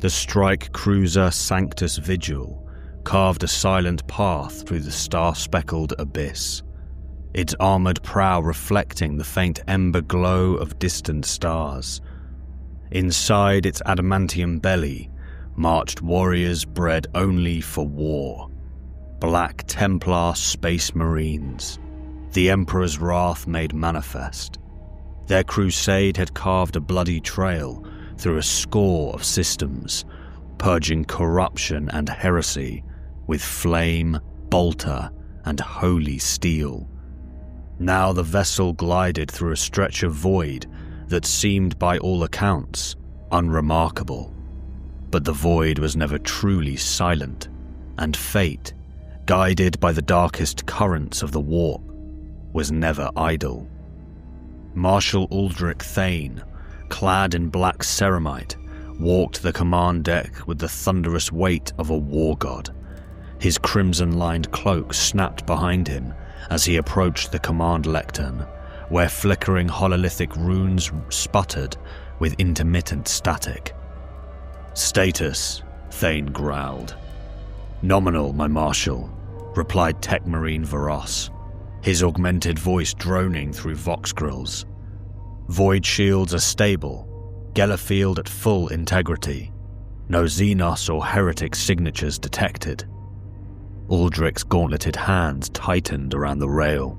The strike cruiser Sanctus Vigil carved a silent path through the star-speckled abyss, its armoured prow reflecting the faint ember glow of distant stars. Inside its adamantium belly marched warriors bred only for war, Black Templar Space Marines, the Emperor's wrath made manifest. Their crusade had carved a bloody trail through a score of systems, purging corruption and heresy with flame, bolter, and holy steel. Now the vessel glided through a stretch of void that seemed by all accounts unremarkable. But the void was never truly silent, and fate, guided by the darkest currents of the warp, was never idle. Marshal Thane, clad in black ceramite, walked the command deck with the thunderous weight of a war god. His crimson-lined cloak snapped behind him as he approached the command lectern, where flickering hololithic runes sputtered with intermittent static. "Status," Thane growled. "Nominal, my marshal," replied Tech Marine Varos, his augmented voice droning through vox grills. "Void shields are stable, Gellerfield at full integrity. No Xenos or heretic signatures detected." Aldrich's gauntleted hands tightened around the rail.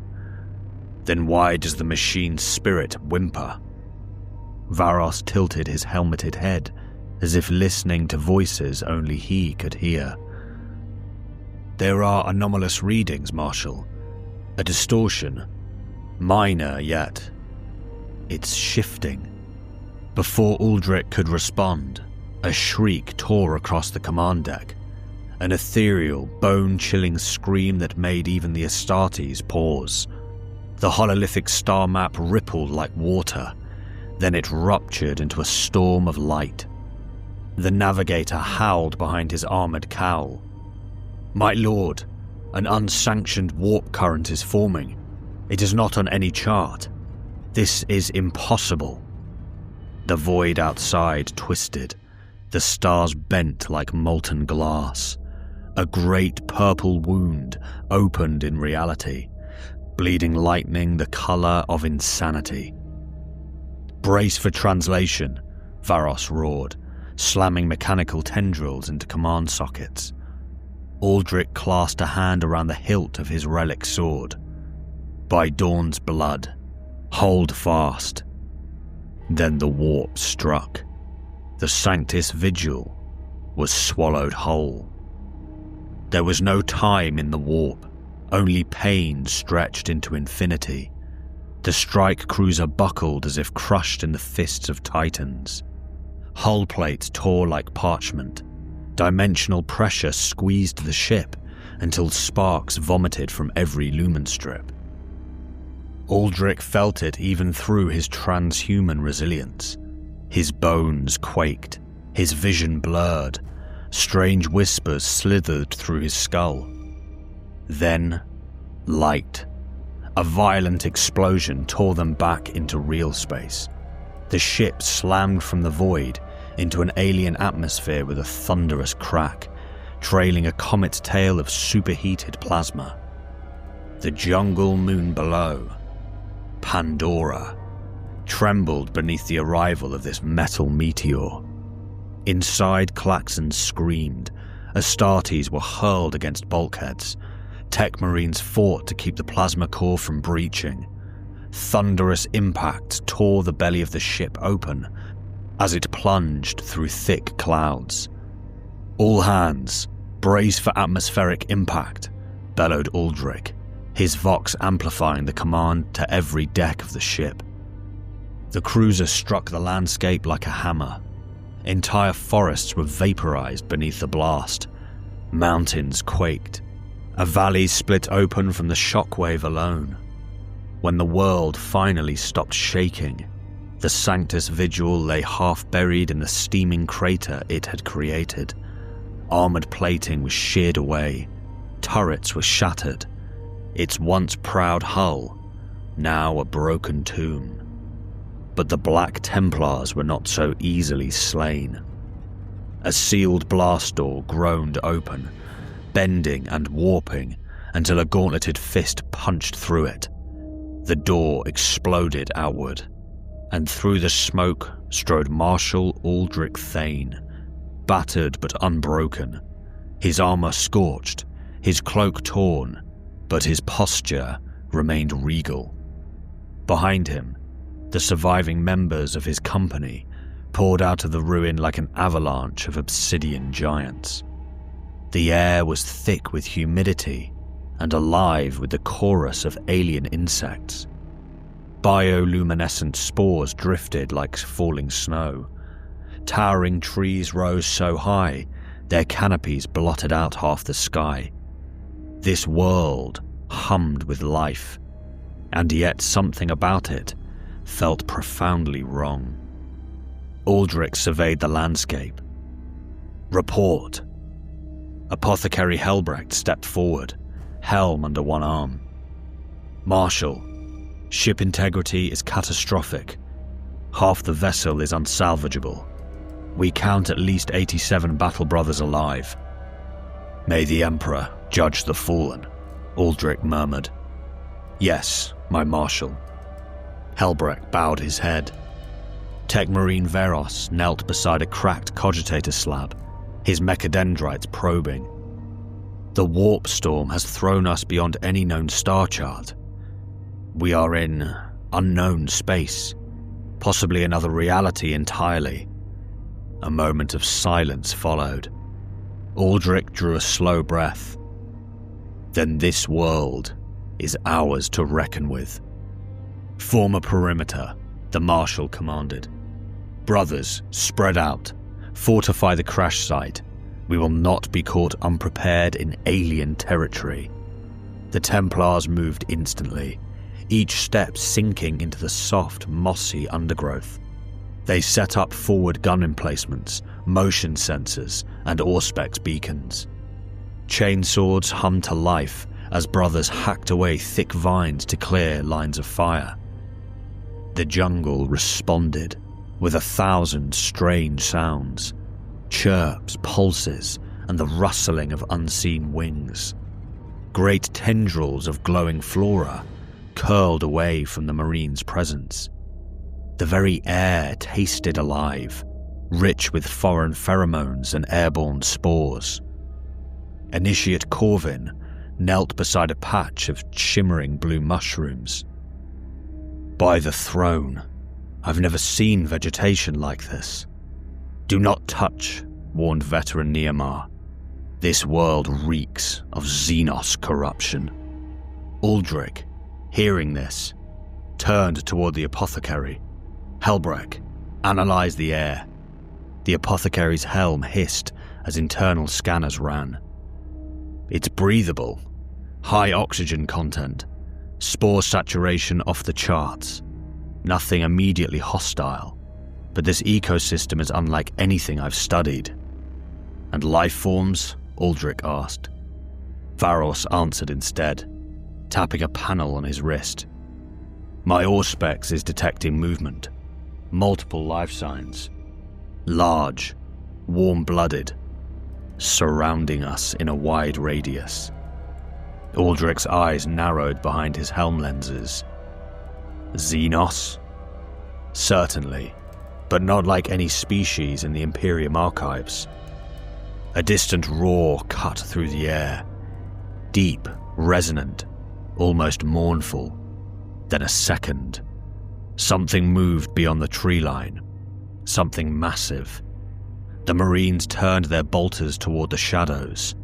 "Then why does the machine's spirit whimper?" Varos tilted his helmeted head, as if listening to voices only he could hear. "There are anomalous readings, Marshal. A distortion. Minor, yet it's shifting." Before Aldrich could respond, a shriek tore across the command deck, an ethereal, bone-chilling scream that made even the Astartes pause. The hololithic star map rippled like water, then it ruptured into a storm of light. The navigator howled behind his armoured cowl. "My lord, an unsanctioned warp current is forming. It is not on any chart. This is impossible." The void outside twisted, the stars bent like molten glass. A great purple wound opened in reality, bleeding lightning the colour of insanity. "Brace for translation," Varos roared, slamming mechanical tendrils into command sockets. Aldrich clasped a hand around the hilt of his relic sword. "By Dawn's blood, hold fast." Then the warp struck. The Sanctus Vigil was swallowed whole. There was no time in the warp, only pain stretched into infinity. The strike cruiser buckled as if crushed in the fists of titans. Hull plates tore like parchment. Dimensional pressure squeezed the ship until sparks vomited from every lumen strip. Aldrich felt it even through his transhuman resilience. His bones quaked, his vision blurred, strange whispers slithered through his skull. Then, light. A violent explosion tore them back into real space. The ship slammed from the void into an alien atmosphere with a thunderous crack, trailing a comet's tail of superheated plasma. The jungle moon below, Pandora, trembled beneath the arrival of this metal meteor. Inside, Klaxons screamed. Astartes were hurled against bulkheads. Tech Marines fought to keep the plasma core from breaching. Thunderous impacts tore the belly of the ship open as it plunged through thick clouds. "All hands, brace for atmospheric impact," bellowed Aldrich, his vox amplifying the command to every deck of the ship. The cruiser struck the landscape like a hammer. Entire forests were vaporized beneath the blast. Mountains quaked. A valley split open from the shockwave alone. When the world finally stopped shaking, the Sanctus Vigil lay half-buried in the steaming crater it had created. Armoured plating was sheared away. Turrets were shattered. Its once proud hull, now a broken tomb. But the Black Templars were not so easily slain. A sealed blast door groaned open, bending and warping until a gauntleted fist punched through it. The door exploded outward, and through the smoke strode Marshal Thane, battered but unbroken, his armor scorched, his cloak torn, but his posture remained regal. Behind him, the surviving members of his company poured out of the ruin like an avalanche of obsidian giants. The air was thick with humidity and alive with the chorus of alien insects. Bioluminescent spores drifted like falling snow. Towering trees rose so high, their canopies blotted out half the sky. This world hummed with life, and yet something about it felt profoundly wrong. Aldrich surveyed the landscape. Report. Apothecary Helbrecht stepped forward, helm under one arm. Marshal, ship integrity is catastrophic. Half the vessel is unsalvageable. We count at least 87 battle brothers alive. May the Emperor judge the fallen, Aldrich murmured. Yes, my Marshal. Helbrecht bowed his head. Tech Marine Veros knelt beside a cracked cogitator slab, his mechadendrites probing. The warp storm has thrown us beyond any known star chart. We are in unknown space, possibly another reality entirely. A moment of silence followed. Aldrich drew a slow breath. Then this world is ours to reckon with. Form a perimeter, the Marshal commanded. Brothers, spread out. Fortify the crash site. We will not be caught unprepared in alien territory. The Templars moved instantly, each step sinking into the soft, mossy undergrowth. They set up forward gun emplacements, motion sensors, and Auspex beacons. Chainswords hummed to life as brothers hacked away thick vines to clear lines of fire. The jungle responded with 1,000 strange sounds, chirps, pulses, and the rustling of unseen wings. Great tendrils of glowing flora curled away from the Marines' presence. The very air tasted alive, rich with foreign pheromones and airborne spores. Initiate Corvin knelt beside a patch of shimmering blue mushrooms. By the throne, I've never seen vegetation like this. Do not touch, warned veteran Nehemiah. This world reeks of Xenos corruption. Aldrich, hearing this, turned toward the apothecary. Helbrecht, analyze the air. The apothecary's helm hissed as internal scanners ran. It's breathable, high oxygen content, spore saturation off the charts. Nothing immediately hostile, but this ecosystem is unlike anything I've studied. And life forms? Aldrich asked. Varos answered instead, tapping a panel on his wrist. My Auspex is detecting movement. Multiple life signs. Large, warm-blooded, surrounding us in a wide radius. Aldrich's eyes narrowed behind his helm lenses. Xenos? Certainly, but not like any species in the Imperium archives. A distant roar cut through the air. Deep, resonant, almost mournful. Then a second. Something moved beyond the tree line. Something massive. The Marines turned their bolters toward the shadows.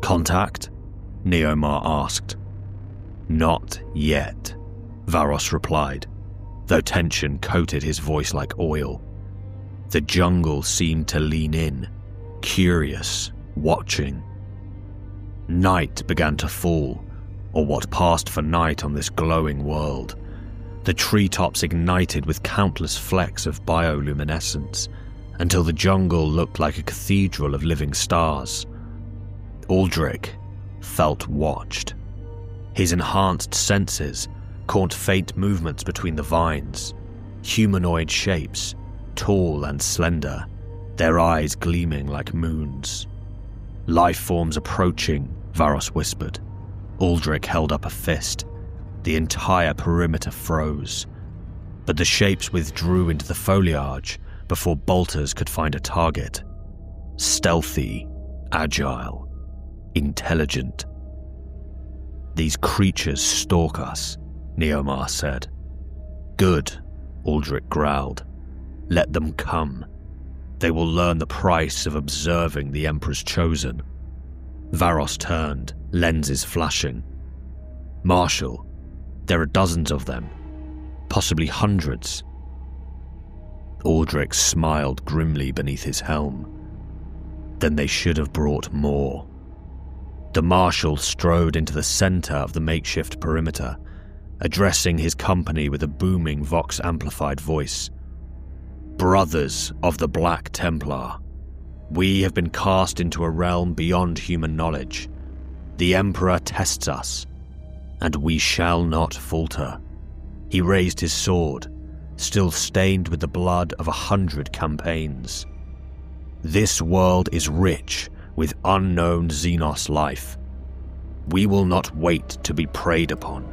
Contact? Neomar asked. Not yet, Varos replied, though tension coated his voice like oil. The jungle seemed to lean in, curious, watching. Night began to fall, or what passed for night on this glowing world. The treetops ignited with countless flecks of bioluminescence, until the jungle looked like a cathedral of living stars. Aldrich felt watched. His enhanced senses caught faint movements between the vines, humanoid shapes, tall and slender, their eyes gleaming like moons. "Life forms approaching," Varos whispered. Aldrich held up a fist. The entire perimeter froze, but the shapes withdrew into the foliage before bolters could find a target. Stealthy, agile, intelligent. "These creatures stalk us," Neomar said. "Good," Aldrich growled. "Let them come. They will learn the price of observing the Emperor's chosen." Varos turned, lenses flashing. "Marshal, there are dozens of them, possibly hundreds." Aldrich smiled grimly beneath his helm. "Then they should have brought more." The Marshal strode into the center of the makeshift perimeter, addressing his company with a booming vox-amplified voice. "Brothers of the Black Templar, we have been cast into a realm beyond human knowledge. The Emperor tests us, and we shall not falter." He raised his sword, still stained with the blood of 100 campaigns. "This world is rich with unknown Xenos life. We will not wait to be preyed upon.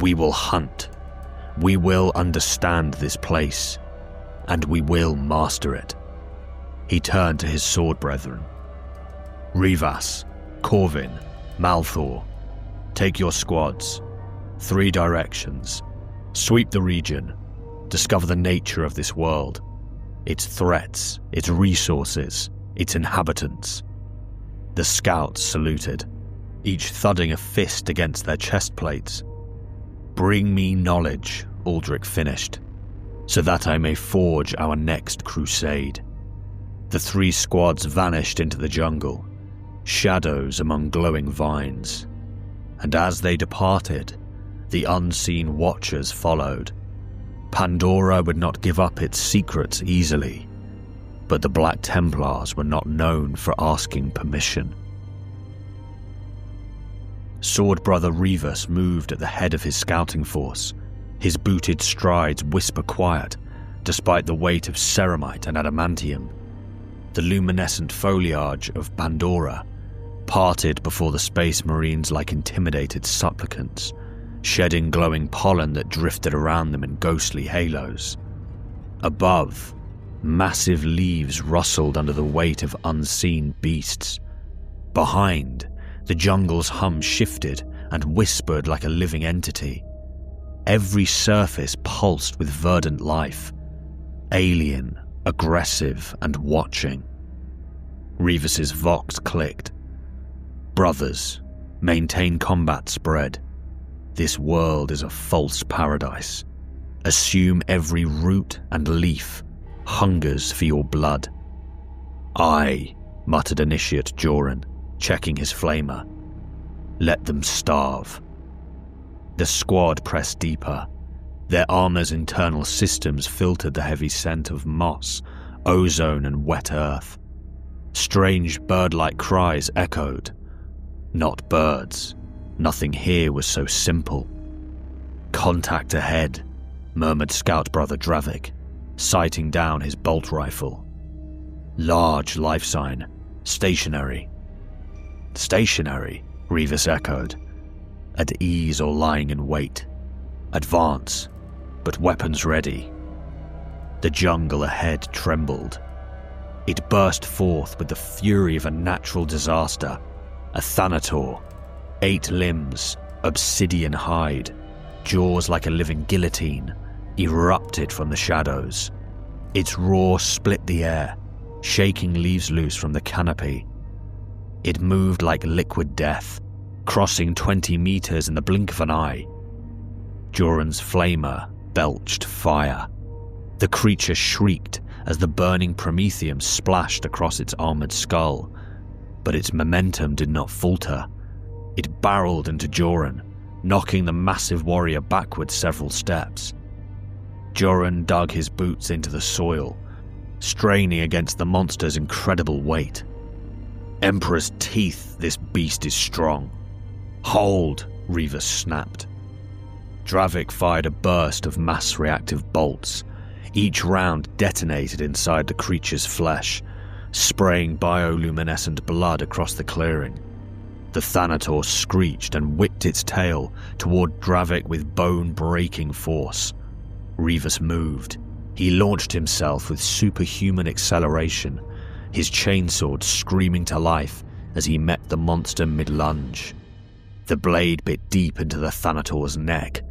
We will hunt. We will understand this place, and we will master it." He turned to his sword brethren. "Rivas, Corvin, Malthor, take your squads. 3 directions. Sweep the region. Discover the nature of this world, its threats, its resources, its inhabitants." The scouts saluted, each thudding a fist against their chest plates. "Bring me knowledge," Aldrich finished, "so that I may forge our next crusade." The 3 squads vanished into the jungle, shadows among glowing vines. And as they departed, the unseen watchers followed. Pandora would not give up its secrets easily, but the Black Templars were not known for asking permission. Sword Brother Rivas moved at the head of his scouting force, his booted strides whisper quiet, despite the weight of ceramite and adamantium. The luminescent foliage of Pandora parted before the Space Marines like intimidated supplicants, shedding glowing pollen that drifted around them in ghostly halos. Above, massive leaves rustled under the weight of unseen beasts. Behind, the jungle's hum shifted and whispered like a living entity. Every surface pulsed with verdant life, alien, aggressive, and watching. Rivas's vox clicked. "Brothers, maintain combat spread. This world is a false paradise. Assume every root and leaf hungers for your blood." "Aye," muttered Initiate Joran, checking his flamer. "Let them starve." The squad pressed deeper. Their armor's internal systems filtered the heavy scent of moss, ozone, and wet earth. Strange bird-like cries echoed. Not birds. Nothing here was so simple. "Contact ahead," murmured Scout Brother Dravik, sighting down his bolt rifle. "Large life sign. Stationary." "Stationary," Rivas echoed. "At ease or lying in wait. Advance, but weapons ready." The jungle ahead trembled. It burst forth with the fury of a natural disaster. A Thanator, 8 limbs, obsidian hide, jaws like a living guillotine, erupted from the shadows. Its roar split the air, shaking leaves loose from the canopy. It moved like liquid death, crossing 20 meters in the blink of an eye. Joran's flamer belched fire. The creature shrieked as the burning promethium splashed across its armored skull, but its momentum did not falter. It barreled into Joran, knocking the massive warrior backward several steps. Joran dug his boots into the soil, straining against the monster's incredible weight. "Emperor's teeth, this beast is strong." "Hold," Rivas snapped. Dravik fired a burst of mass-reactive bolts, Each round detonated inside the creature's flesh, spraying bioluminescent blood across the clearing. The Thanator screeched and whipped its tail toward Dravik with bone-breaking force. Reavus moved. He launched himself with superhuman acceleration, his chainsword screaming to life as he met the monster mid-lunge. The blade bit deep into the Thanator's neck,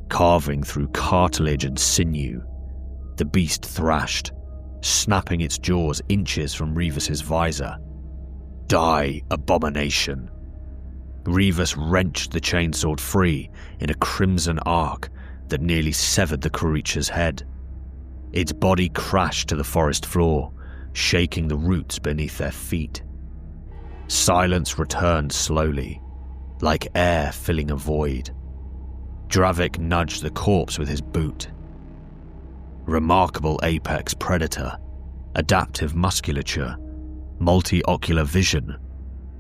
carving through cartilage and sinew. The beast thrashed, snapping its jaws inches from Reavus's visor. Die, abomination! Reavus wrenched the chainsword free in a crimson arc that nearly severed the creature's head. Its body crashed to the forest floor, shaking the roots beneath their feet. Silence returned slowly, like air filling a void. Dravik nudged the corpse with his boot. Remarkable apex predator, adaptive musculature, multi-ocular vision,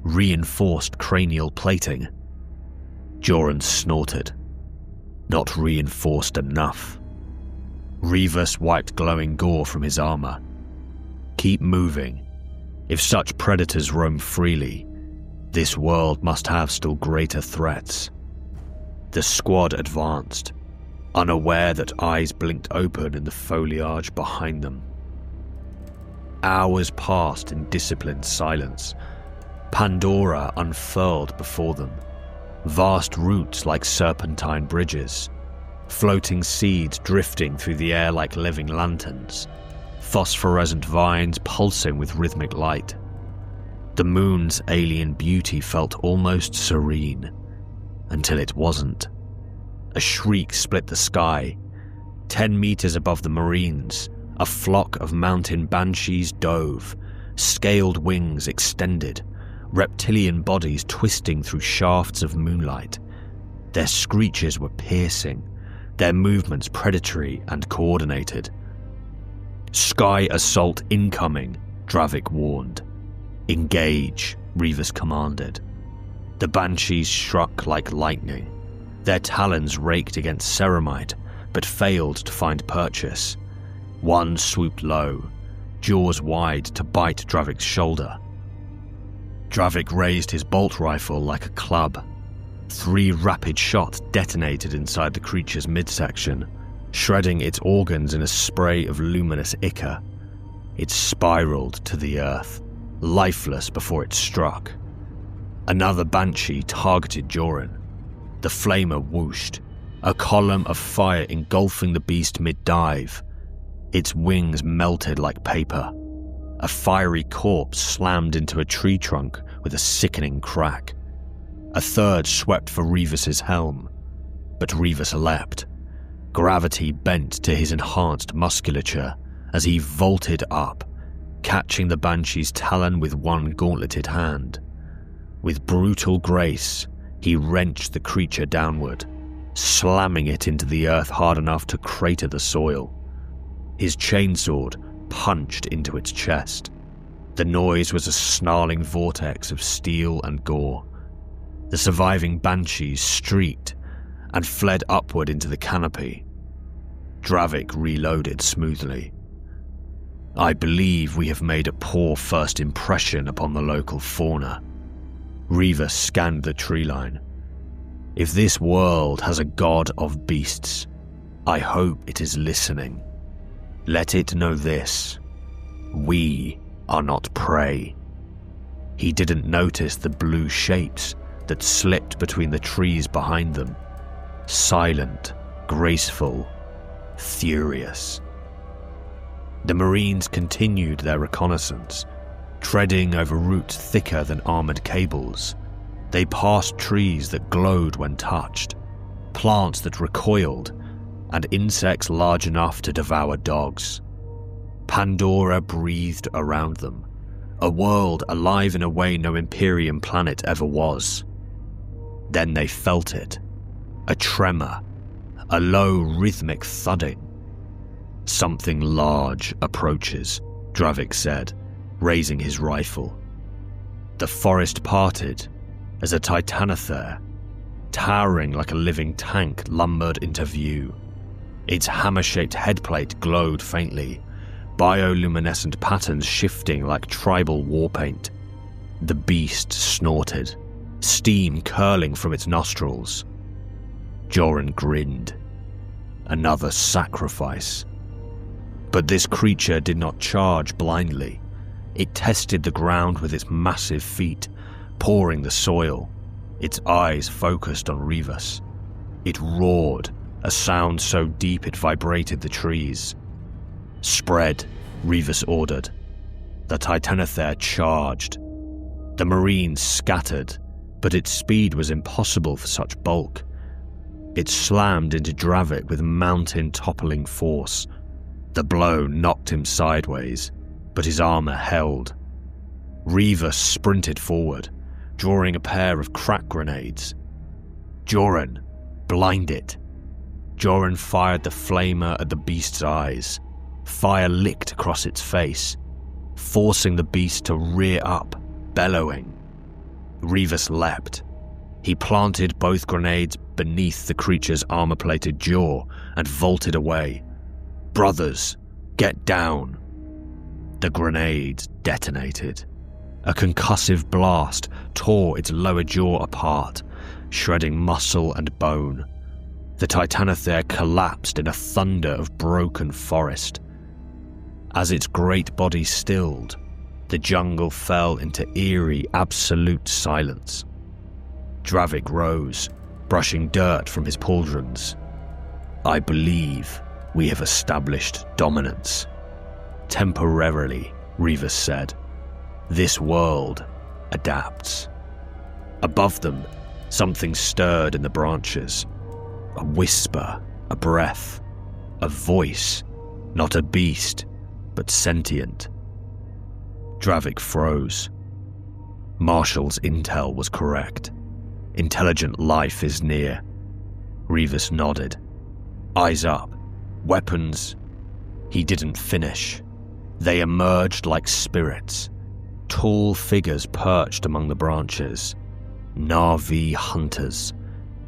reinforced cranial plating. Joran snorted. Not reinforced enough. Reavus wiped glowing gore from his armor. Keep moving. If such predators roam freely, this world must have still greater threats. The squad advanced, unaware that eyes blinked open in the foliage behind them. Hours passed in disciplined silence. Pandora unfurled before them, vast roots like serpentine bridges, floating seeds drifting through the air like living lanterns, phosphorescent vines pulsing with rhythmic light. The moon's alien beauty felt almost serene, until it wasn't. A shriek split the sky. 10 meters above the Marines, a flock of mountain banshees dove, scaled wings extended, reptilian bodies twisting through shafts of moonlight. Their screeches were piercing, their movements predatory and coordinated. Sky assault incoming, Dravik warned. Engage, Reavus commanded. The banshees struck like lightning. Their talons raked against ceramite, but failed to find purchase. One swooped low, jaws wide to bite Dravik's shoulder. Dravik raised his bolt rifle like a club. 3 rapid shots detonated inside the creature's midsection, shredding its organs in a spray of luminous ichor. It spiraled to the earth, lifeless before it struck. Another banshee targeted Joran. The flamer whooshed, a column of fire engulfing the beast mid-dive. Its wings melted like paper. A fiery corpse slammed into a tree trunk with a sickening crack. A third swept for Reavus's helm, but Reavus leapt. Gravity bent to his enhanced musculature as he vaulted up, catching the banshee's talon with one gauntleted hand. With brutal grace, he wrenched the creature downward, slamming it into the earth hard enough to crater the soil. His chainsword punched into its chest. The noise was a snarling vortex of steel and gore. The surviving banshees streaked and fled upward into the canopy. Dravik reloaded smoothly. I believe we have made a poor first impression upon the local fauna. Reavus scanned the tree line. If this world has a god of beasts, I hope it is listening. Let it know this: we are not prey. He didn't notice the blue shapes that slipped between the trees behind them. Silent, graceful, furious. The Marines continued their reconnaissance, treading over roots thicker than armored cables. They passed trees that glowed when touched, plants that recoiled, and insects large enough to devour dogs. Pandora breathed around them, a world alive in a way no Imperium planet ever was. Then they felt it, a tremor, a low rhythmic thudding. Something large approaches, Dravik said, raising his rifle. The forest parted as a titanothere, towering like a living tank, lumbered into view. Its hammer-shaped headplate glowed faintly, bioluminescent patterns shifting like tribal war paint. The beast snorted, steam curling from its nostrils. Joran grinned. Another sacrifice. But this creature did not charge blindly. It tested the ground with its massive feet, pawing the soil, its eyes focused on Rivas. It roared, a sound so deep it vibrated the trees. "Spread," Rivas ordered. The Titanothere charged. The Marines scattered, but its speed was impossible for such bulk. It slammed into Dravik with mountain-toppling force. The blow knocked him sideways, but his armor held. Rivas sprinted forward, drawing a pair of crack grenades. Joran, blind it. Joran fired the flamer at the beast's eyes. Fire licked across its face, forcing the beast to rear up, bellowing. Rivas leapt. He planted both grenades beneath the creature's armor-plated jaw and vaulted away. "Brothers, get down!" The grenades detonated. A concussive blast tore its lower jaw apart, shredding muscle and bone. The Titanothere collapsed in a thunder of broken forest. As its great body stilled, the jungle fell into eerie, absolute silence. Dravik rose, brushing dirt from his pauldrons. "I believe we have established dominance." "Temporarily," Rivas said. "This world adapts." Above them, something stirred in the branches. A whisper, a breath, a voice, not a beast, but sentient. Dravik froze. Marshal's intel was correct. Intelligent life is near. Rivas nodded. Eyes up. Weapons. He didn't finish. They emerged like spirits. Tall figures perched among the branches. Na'vi hunters.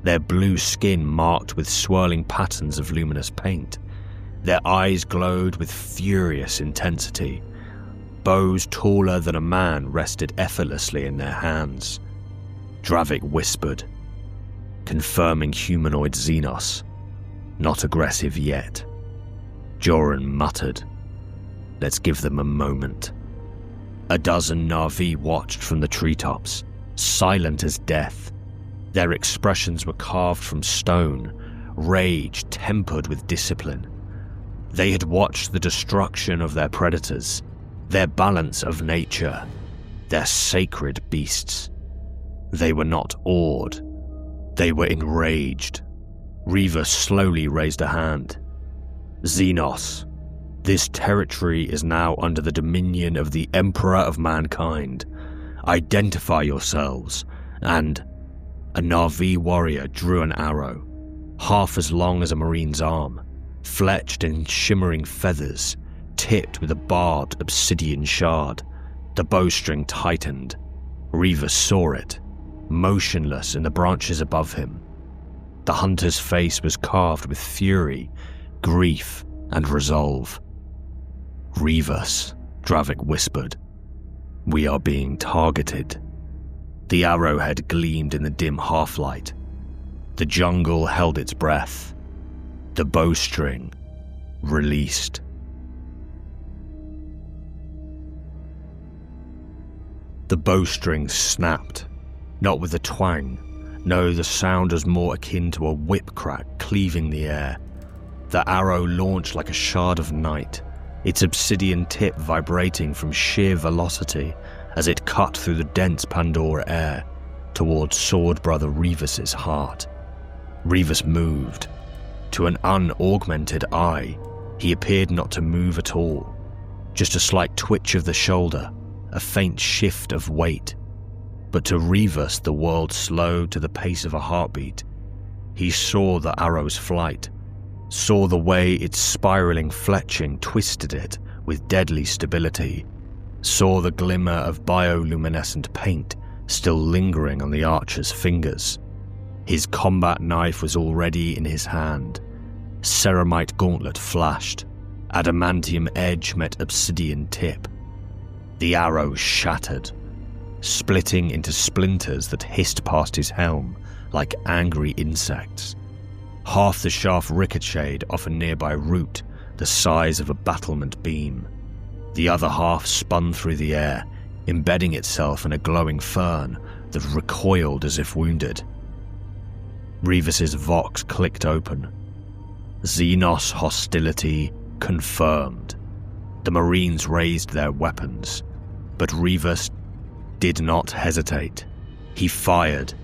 Their blue skin marked with swirling patterns of luminous paint. Their eyes glowed with furious intensity. Bows taller than a man rested effortlessly in their hands. Dravik whispered, confirming humanoid Xenos. Not aggressive yet. Joran muttered, let's give them a moment. A dozen Na'vi watched from the treetops, silent as death. Their expressions were carved from stone, rage tempered with discipline. They had watched the destruction of their predators, their balance of nature, their sacred beasts. They were not awed. They were enraged. Rivas slowly raised a hand. Xenos, this territory is now under the dominion of the Emperor of Mankind. Identify yourselves, and a Na'vi warrior drew an arrow, half as long as a Marine's arm, fletched in shimmering feathers, tipped with a barbed obsidian shard. The bowstring tightened. Rivas saw it, motionless in the branches above him. The hunter's face was carved with fury, grief, and resolve. Rivas, Dravik whispered. We are being targeted. The arrowhead gleamed in the dim half-light. The jungle held its breath. The bowstring released. The bowstring snapped, not with a twang. No, the sound was more akin to a whip crack cleaving the air. The arrow launched like a shard of night, its obsidian tip vibrating from sheer velocity as it cut through the dense Pandora air towards Sword Brother Rivas's heart. Rivas moved. To an unaugmented eye, he appeared not to move at all. Just a slight twitch of the shoulder, a faint shift of weight. But to Rivas, the world slowed to the pace of a heartbeat. He saw the arrow's flight, saw the way its spiraling fletching twisted it with deadly stability, saw the glimmer of bioluminescent paint still lingering on the archer's fingers. His combat knife was already in his hand. Ceramite gauntlet flashed. Adamantium edge met obsidian tip. The arrow shattered, splitting into splinters that hissed past his helm like angry insects. Half the shaft ricocheted off a nearby root the size of a battlement beam. The other half spun through the air, embedding itself in a glowing fern that recoiled as if wounded. Revis's vox clicked open. Xenos hostility confirmed. The Marines raised their weapons, but Revis did not hesitate. He fired.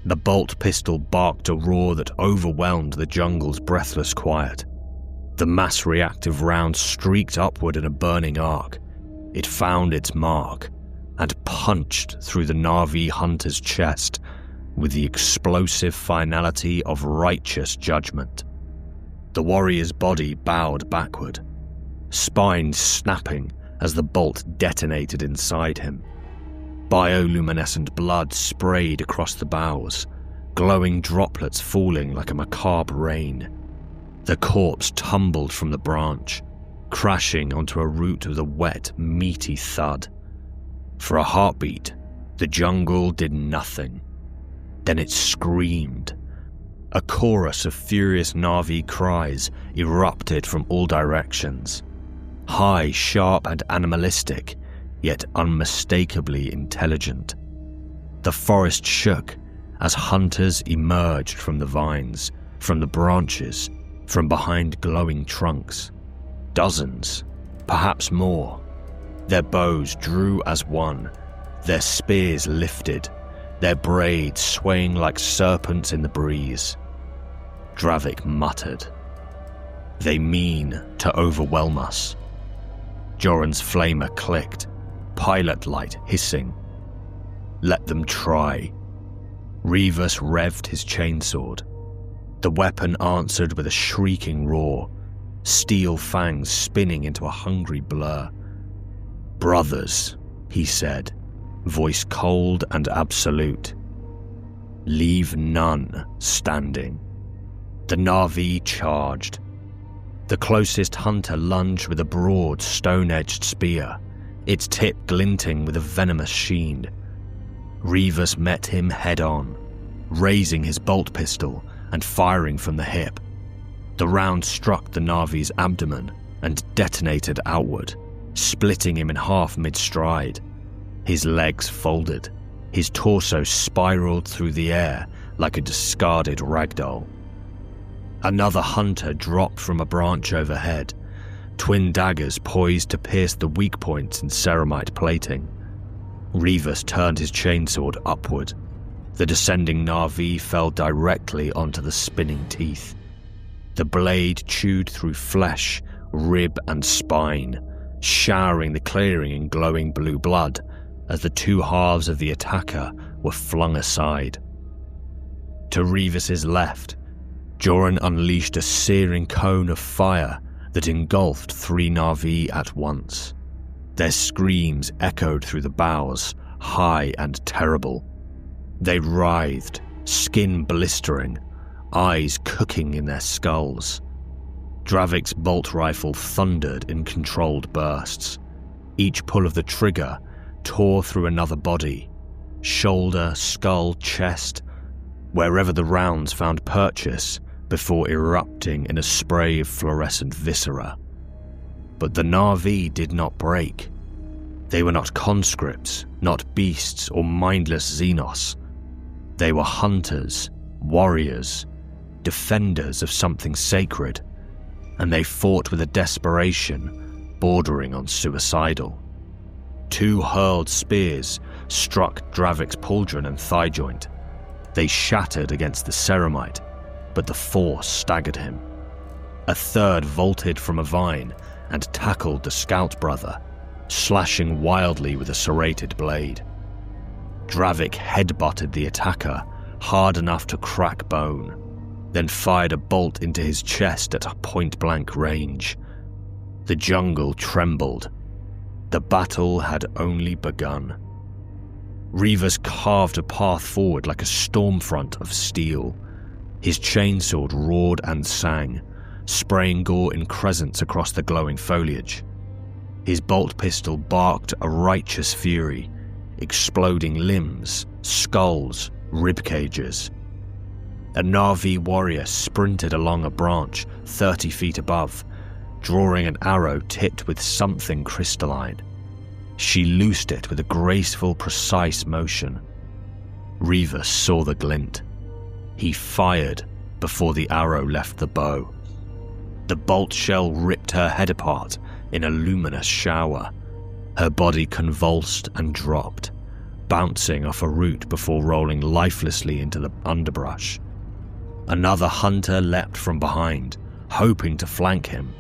The bolt pistol barked a roar that overwhelmed the jungle's breathless quiet. The mass-reactive round streaked upward in a burning arc. It found its mark and punched through the Na'vi hunter's chest with the explosive finality of righteous judgment. The warrior's body bowed backward, spine snapping as the bolt detonated inside him. Bioluminescent blood sprayed across the boughs, glowing droplets falling like a macabre rain. The corpse tumbled from the branch, crashing onto a root with a wet, meaty thud. For a heartbeat, the jungle did nothing. Then it screamed. A chorus of furious Na'vi cries erupted from all directions. High, sharp, and animalistic, yet unmistakably intelligent. The forest shook as hunters emerged from the vines, from the branches, from behind glowing trunks. Dozens, perhaps more. Their bows drew as one, their spears lifted, their braids swaying like serpents in the breeze. Dravik muttered, "They mean to overwhelm us." Joran's flamer clicked, pilot light hissing. "Let them try." Revis revved his chainsword. The weapon answered with a shrieking roar, steel fangs spinning into a hungry blur. "Brothers," he said, voice cold and absolute. "Leave none standing." The Na'vi charged. The closest hunter lunged with a broad, stone-edged spear, its tip glinting with a venomous sheen. Revis met him head-on, raising his bolt pistol and firing from the hip. The round struck the Na'vi's abdomen and detonated outward, splitting him in half mid-stride. His legs folded, his torso spiraled through the air like a discarded ragdoll. Another hunter dropped from a branch overhead, twin daggers poised to pierce the weak points in ceramite plating. Revis turned his chainsword upward. The descending Na'vi fell directly onto the spinning teeth. The blade chewed through flesh, rib, and spine, showering the clearing in glowing blue blood as the two halves of the attacker were flung aside. To Revis's left, Joran unleashed a searing cone of fire that engulfed three Na'vi at once. Their screams echoed through the boughs, high and terrible. They writhed, skin blistering, eyes cooking in their skulls. Dravik's bolt rifle thundered in controlled bursts. Each pull of the trigger tore through another body, shoulder, skull, chest, wherever the rounds found purchase before erupting in a spray of fluorescent viscera. But the Na'vi did not break. They were not conscripts, not beasts or mindless Xenos. They were hunters, warriors, defenders of something sacred, and they fought with a desperation bordering on suicidal. Two hurled spears struck Dravik's pauldron and thigh joint. They shattered against the ceramite, but the force staggered him. A third vaulted from a vine and tackled the scout brother, slashing wildly with a serrated blade. Dravik headbutted the attacker hard enough to crack bone, then fired a bolt into his chest at a point-blank range. The jungle trembled. The battle had only begun. Revis carved a path forward like a storm front of steel. His chainsword roared and sang, spraying gore in crescents across the glowing foliage. His bolt pistol barked a righteous fury, exploding limbs, skulls, rib cages. A Na'vi warrior sprinted along a branch 30 feet above, drawing an arrow tipped with something crystalline. She loosed it with a graceful, precise motion. Reavers saw the glint. He fired before the arrow left the bow. The bolt shell ripped her head apart in a luminous shower. Her body convulsed and dropped, bouncing off a root before rolling lifelessly into the underbrush. Another hunter leapt from behind, hoping to flank him.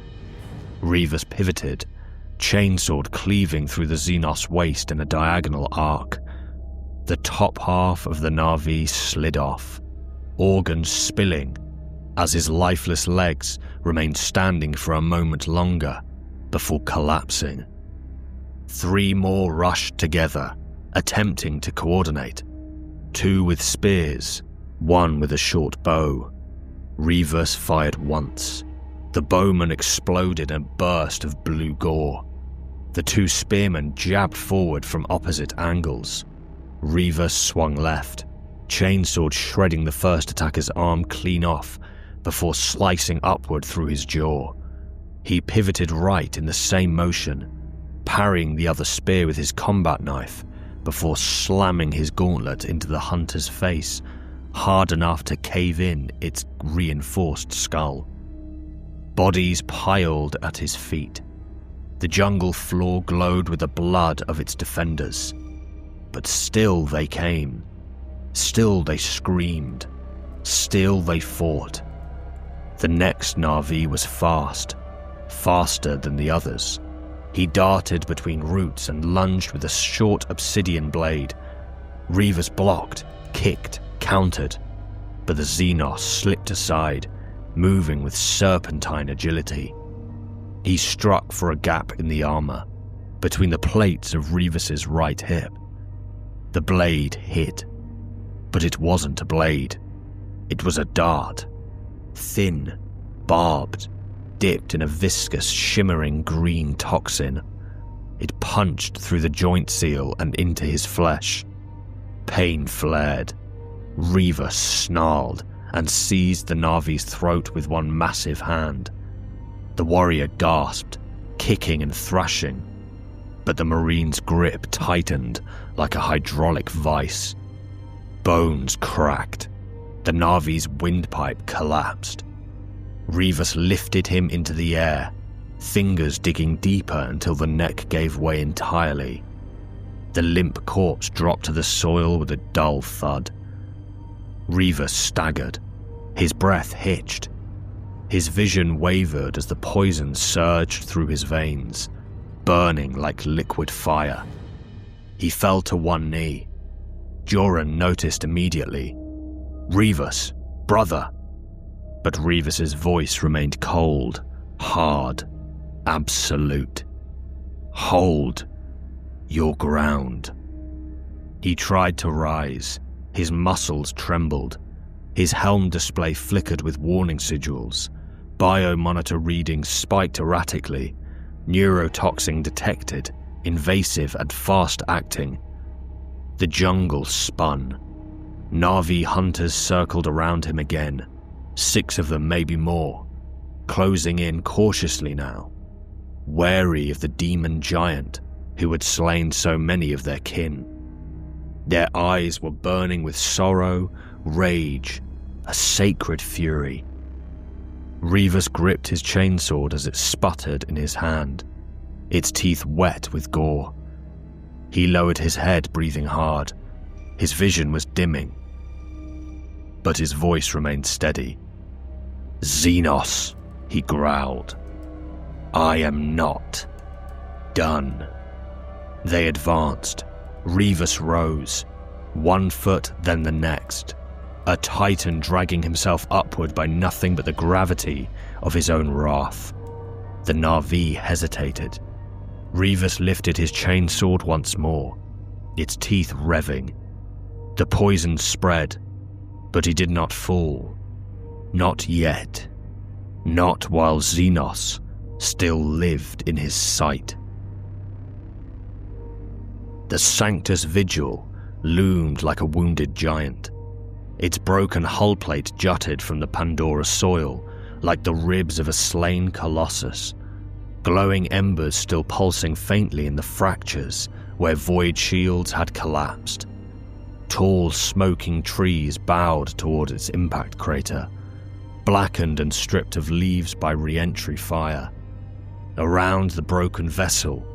Reavers pivoted, chainsword cleaving through the Xenos waist in a diagonal arc. The top half of the Na'vi slid off, organs spilling, as his lifeless legs remained standing for a moment longer before collapsing. 3 more rushed together, attempting to coordinate. 2 with spears, 1 with a short bow. Reavers fired once. The bowman exploded in a burst of blue gore. The 2 spearmen jabbed forward from opposite angles. Reavers swung left, chainsword shredding the first attacker's arm clean off before slicing upward through his jaw. He pivoted right in the same motion, parrying the other spear with his combat knife before slamming his gauntlet into the hunter's face, hard enough to cave in its reinforced skull. Bodies piled at his feet. The jungle floor glowed with the blood of its defenders. But still they came. Still they screamed. Still they fought. The next Na'vi was fast, faster than the others. He darted between roots and lunged with a short obsidian blade. Reavers blocked, kicked, countered, but the Xenos slipped aside, moving with serpentine agility. He struck for a gap in the armor, between the plates of Reavers' right hip. The blade hit, but it wasn't a blade. It was a dart, thin, barbed, dipped in a viscous, shimmering green toxin. It punched through the joint seal and into his flesh. Pain flared. Reaver snarled and seized the Na'vi's throat with one massive hand. The warrior gasped, kicking and thrashing, but the Marine's grip tightened like a hydraulic vice. Bones cracked. The Na'vi's windpipe collapsed. Reavers lifted him into the air, fingers digging deeper until the neck gave way entirely. The limp corpse dropped to the soil with a dull thud. Reavers staggered. His breath hitched. His vision wavered as the poison surged through his veins, burning like liquid fire. He fell to one knee. Joran noticed immediately. "Reavers, brother." But Reavers' voice remained cold, hard, absolute. "Hold your ground." He tried to rise. His muscles trembled. His helm display flickered with warning sigils. Biomonitor readings spiked erratically. Neurotoxin detected, invasive and fast-acting. The jungle spun. Na'vi hunters circled around him again, 6 of them, maybe more, closing in cautiously now, wary of the demon giant who had slain so many of their kin. Their eyes were burning with sorrow, rage, a sacred fury. Reavers gripped his chainsword as it sputtered in his hand, its teeth wet with gore. He lowered his head, breathing hard. His vision was dimming, but his voice remained steady. "Xenos," he growled. "I am not done." They advanced. Reavers rose, 1 foot then the next, a titan dragging himself upward by nothing but the gravity of his own wrath. The Na'vi hesitated. Reavers lifted his chainsword once more, its teeth revving. The poison spread, but he did not fall. Not yet. not while Xenos still lived in his sight. The Sanctus Vigil loomed like a wounded giant. Its broken hull plate jutted from the Pandora soil like the ribs of a slain colossus, glowing embers still pulsing faintly in the fractures where void shields had collapsed. Tall, smoking trees bowed toward its impact crater, blackened and stripped of leaves by re-entry fire. Around the broken vessel,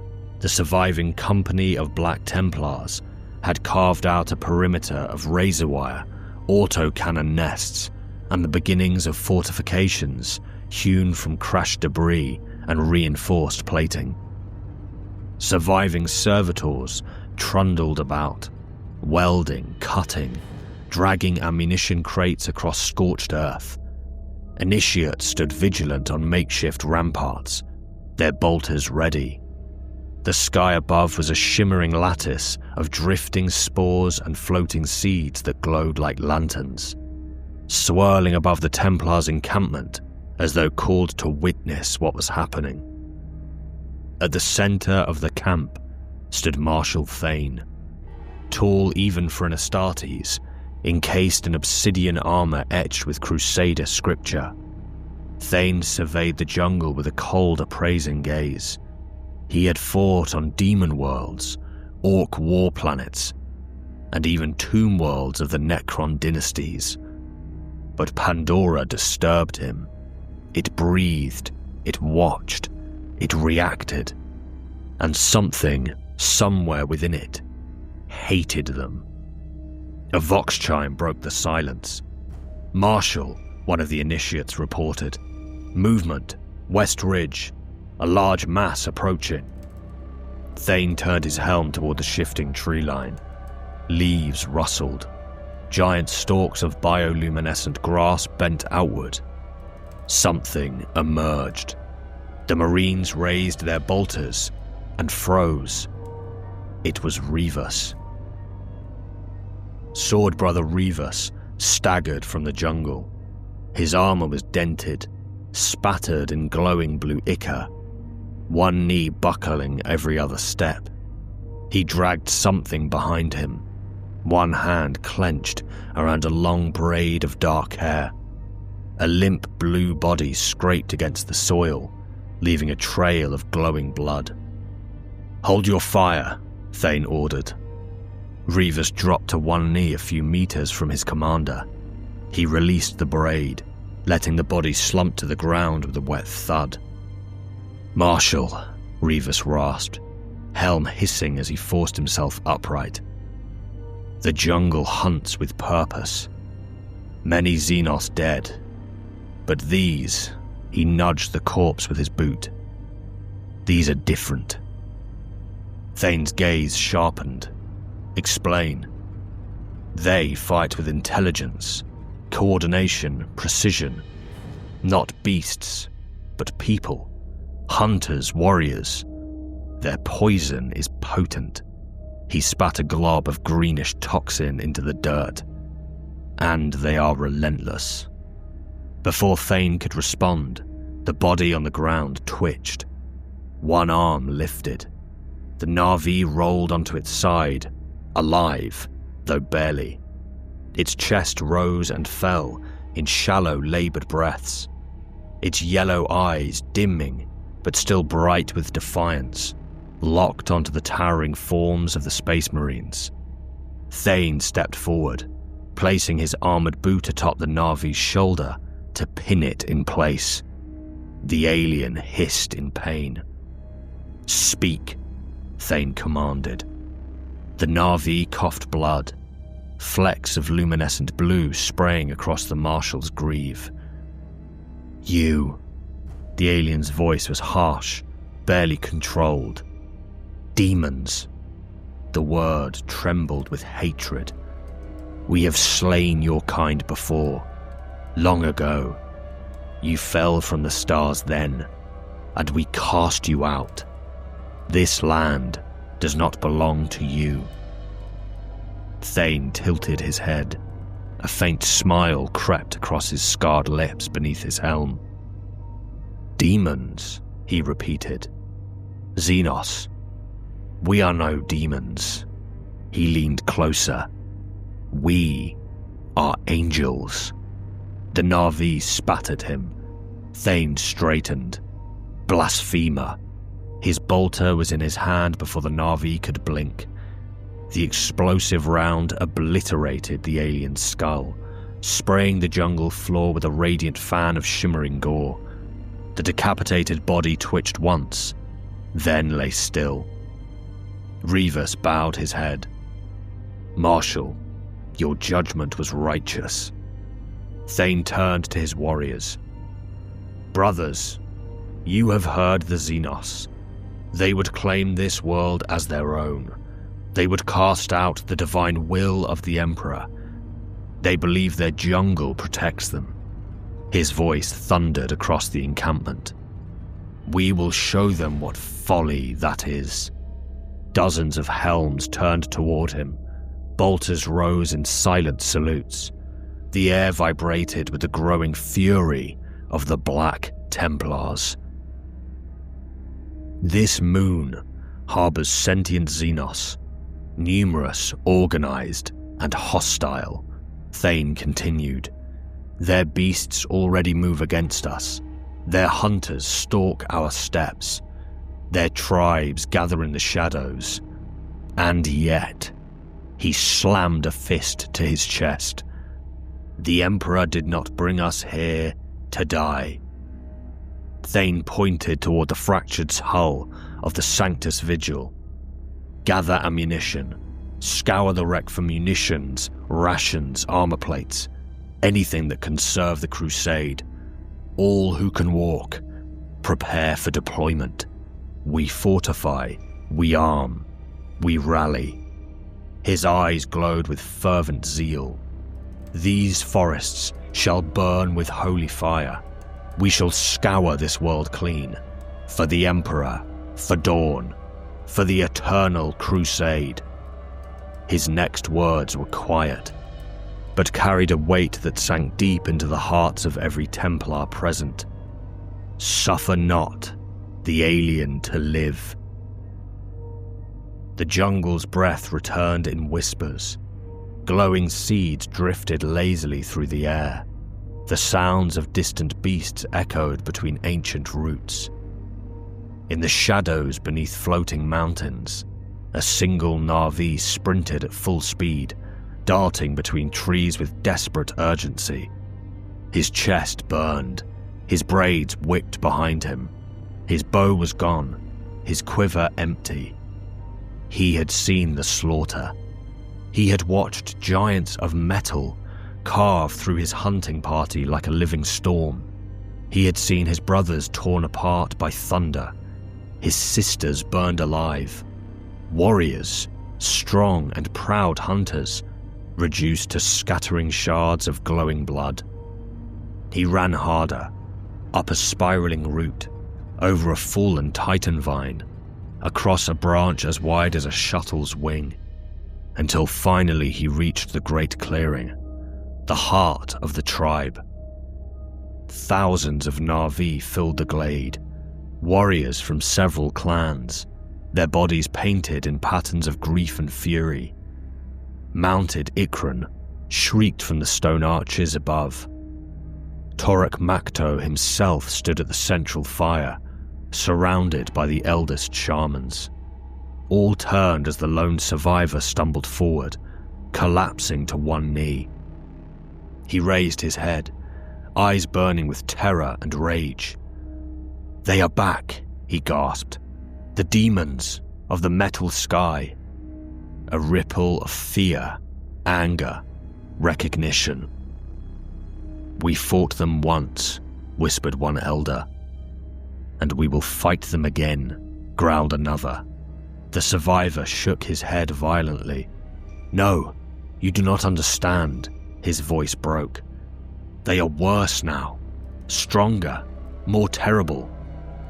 the surviving company of Black Templars had carved out a perimeter of razor wire, autocannon nests, and the beginnings of fortifications hewn from crashed debris and reinforced plating. Surviving servitors trundled about, welding, cutting, dragging ammunition crates across scorched earth. Initiates stood vigilant on makeshift ramparts, their bolters ready. The sky above was a shimmering lattice of drifting spores and floating seeds that glowed like lanterns, swirling above the Templars' encampment as though called to witness what was happening. At the center of the camp stood Marshal Thane, tall even for an Astartes, encased in obsidian armor etched with crusader scripture. Thane surveyed the jungle with a cold, appraising gaze. He had fought on demon worlds, orc war planets, and even tomb worlds of the Necron dynasties. But Pandora disturbed him. It breathed, it watched, it reacted, and something, somewhere within it, hated them. A vox chime broke the silence. Marshal, one of the initiates reported. Movement, West Ridge, a large mass approaching. Thane turned his helm toward the shifting tree line. Leaves rustled. Giant stalks of bioluminescent grass bent outward. Something emerged. The Marines raised their bolters and froze. It was Reavus. Sword Brother Reavus staggered from the jungle. His armor was dented, spattered in glowing blue ichor, one knee buckling every other step. He dragged something behind him, one hand clenched around a long braid of dark hair. A limp blue body scraped against the soil, leaving a trail of glowing blood. "Hold your fire," Thane ordered. Reavus dropped to one knee a few meters from his commander. He released the braid, letting the body slump to the ground with a wet thud. "Marshal," Reavus rasped, helm hissing as he forced himself upright. "The jungle hunts with purpose. Many Xenos dead, but these," he nudged the corpse with his boot, "these are different." Thane's gaze sharpened. "Explain." "They fight with intelligence, coordination, precision. Not beasts, but people. Hunters, warriors. Their poison is potent." He spat a glob of greenish toxin into the dirt. "And they are relentless." Before Thane could respond, the body on the ground twitched. One arm lifted. The Na'vi rolled onto its side, alive, though barely. Its chest rose and fell in shallow, labored breaths. Its yellow eyes dimming, but still bright with defiance, locked onto the towering forms of the Space Marines. Thane stepped forward, placing his armored boot atop the Na'vi's shoulder to pin it in place. The alien hissed in pain. "Speak," Thane commanded. The Na'vi coughed blood, flecks of luminescent blue spraying across the Marshal's greave. "You." The alien's voice was harsh, barely controlled. "Demons." The word trembled with hatred. "We have slain your kind before, long ago. You fell from the stars then, and we cast you out. This land does not belong to you." Thane tilted his head. A faint smile crept across his scarred lips beneath his helm. Demons, he repeated. Xenos. We are no demons. He leaned closer. We are angels. The Na'vi spat at him. Thane straightened. Blasphemer. His bolter was in his hand before the Na'vi could blink. The explosive round obliterated the alien's skull, spraying the jungle floor with a radiant fan of shimmering gore. The decapitated body twitched once, then lay still. Revis bowed his head. Marshal, your judgment was righteous. Thane turned to his warriors. Brothers, you have heard the Xenos. They would claim this world as their own. They would cast out the divine will of the Emperor. They believe their jungle protects them. His voice thundered across the encampment. We will show them what folly that is. Dozens of helms turned toward him. Bolters rose in silent salutes. The air vibrated with the growing fury of the Black Templars. This moon harbors sentient Xenos, numerous, organized, and hostile, Thane continued. Their beasts already move against us. Their hunters stalk our steppes. Their tribes gather in the shadows. And yet, he slammed a fist to his chest. The Emperor did not bring us here to die. Thane pointed toward the fractured hull of the Sanctus Vigil. Gather ammunition. Scour the wreck for munitions, rations, armor plates. Anything that can serve the crusade. All who can walk, prepare for deployment. We fortify, we arm, we rally. His eyes glowed with fervent zeal. These forests shall burn with holy fire. We shall scour this world clean. For the Emperor, for Dawn, for the eternal crusade. His next words were quiet, but carried a weight that sank deep into the hearts of every Templar present. Suffer not the alien to live. The jungle's breath returned in whispers. Glowing seeds drifted lazily through the air. The sounds of distant beasts echoed between ancient roots. In the shadows beneath floating mountains, a single Na'vi sprinted at full speed, darting between trees with desperate urgency. His chest burned, his braids whipped behind him. His bow was gone, his quiver empty. He had seen the slaughter. He had watched giants of metal carve through his hunting party like a living storm. He had seen his brothers torn apart by thunder, his sisters burned alive. Warriors, strong and proud hunters, reduced to scattering shards of glowing blood. He ran harder, up a spiraling route, over a fallen titan vine, across a branch as wide as a shuttle's wing, until finally he reached the great clearing, the heart of the tribe. Thousands of Na'vi filled the glade, warriors from several clans, their bodies painted in patterns of grief and fury. Mounted Ikran shrieked from the stone arches above. Torek Makto himself stood at the central fire, surrounded by the eldest shamans. All turned as the lone survivor stumbled forward, collapsing to one knee. He raised his head, eyes burning with terror and rage. "They are back," he gasped. "The demons of the metal sky." A ripple of fear, anger, recognition. "We fought them once," whispered one elder. "And we will fight them again," growled another. The survivor shook his head violently. "No, you do not understand," his voice broke. "They are worse now, stronger, more terrible.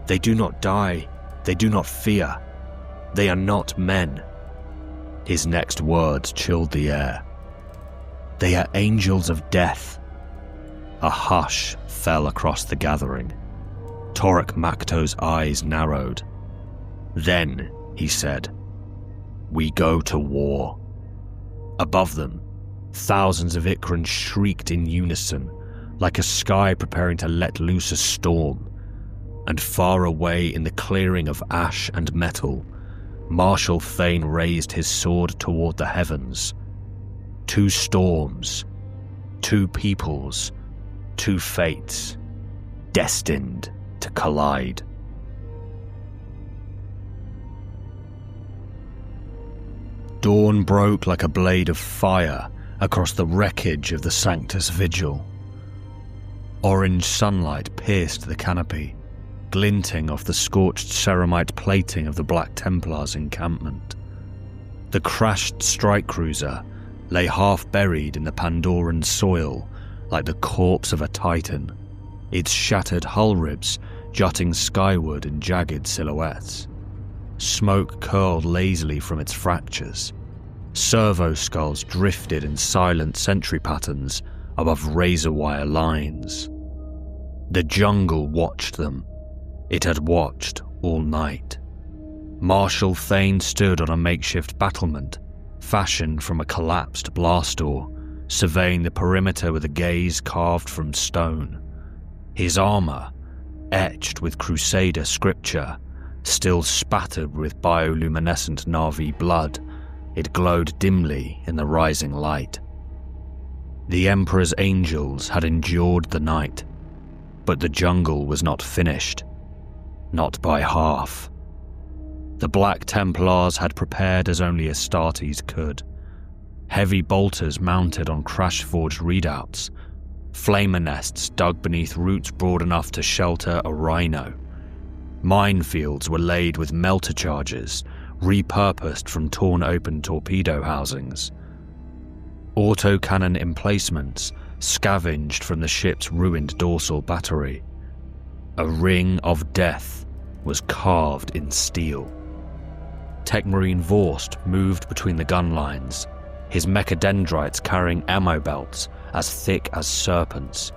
They do not die, they do not fear. They are not men." His next words chilled the air. "They are angels of death." A hush fell across the gathering. Torek Makto's eyes narrowed. "Then," he said, "we go to war." Above them, thousands of Ikrans shrieked in unison, like a sky preparing to let loose a storm, and far away in the clearing of ash and metal, Marshal Thane raised his sword toward the heavens. Two storms, two peoples, two fates, destined to collide. Dawn broke like a blade of fire across the wreckage of the Sanctus Vigil. Orange sunlight pierced the canopy, glinting off the scorched ceramite plating of the Black Templars' encampment. The crashed strike cruiser lay half buried in the Pandoran soil like the corpse of a titan, its shattered hull ribs jutting skyward in jagged silhouettes. Smoke curled lazily from its fractures. Servo skulls drifted in silent sentry patterns above razor-wire lines. The jungle watched them. It had watched all night. Marshal Thane stood on a makeshift battlement, fashioned from a collapsed blast door, surveying the perimeter with a gaze carved from stone. His armor, etched with crusader scripture, still spattered with bioluminescent Na'vi blood, it glowed dimly in the rising light. The Emperor's angels had endured the night, but the jungle was not finished. Not by half. The Black Templars had prepared as only Astartes could. Heavy bolters mounted on crash-forged readouts, flamer nests dug beneath roots broad enough to shelter a rhino. Minefields were laid with melter charges, repurposed from torn-open torpedo housings. Autocannon emplacements scavenged from the ship's ruined dorsal battery. A ring of death was carved in steel. Techmarine Vorst moved between the gun lines, his mechadendrites carrying ammo belts as thick as serpents.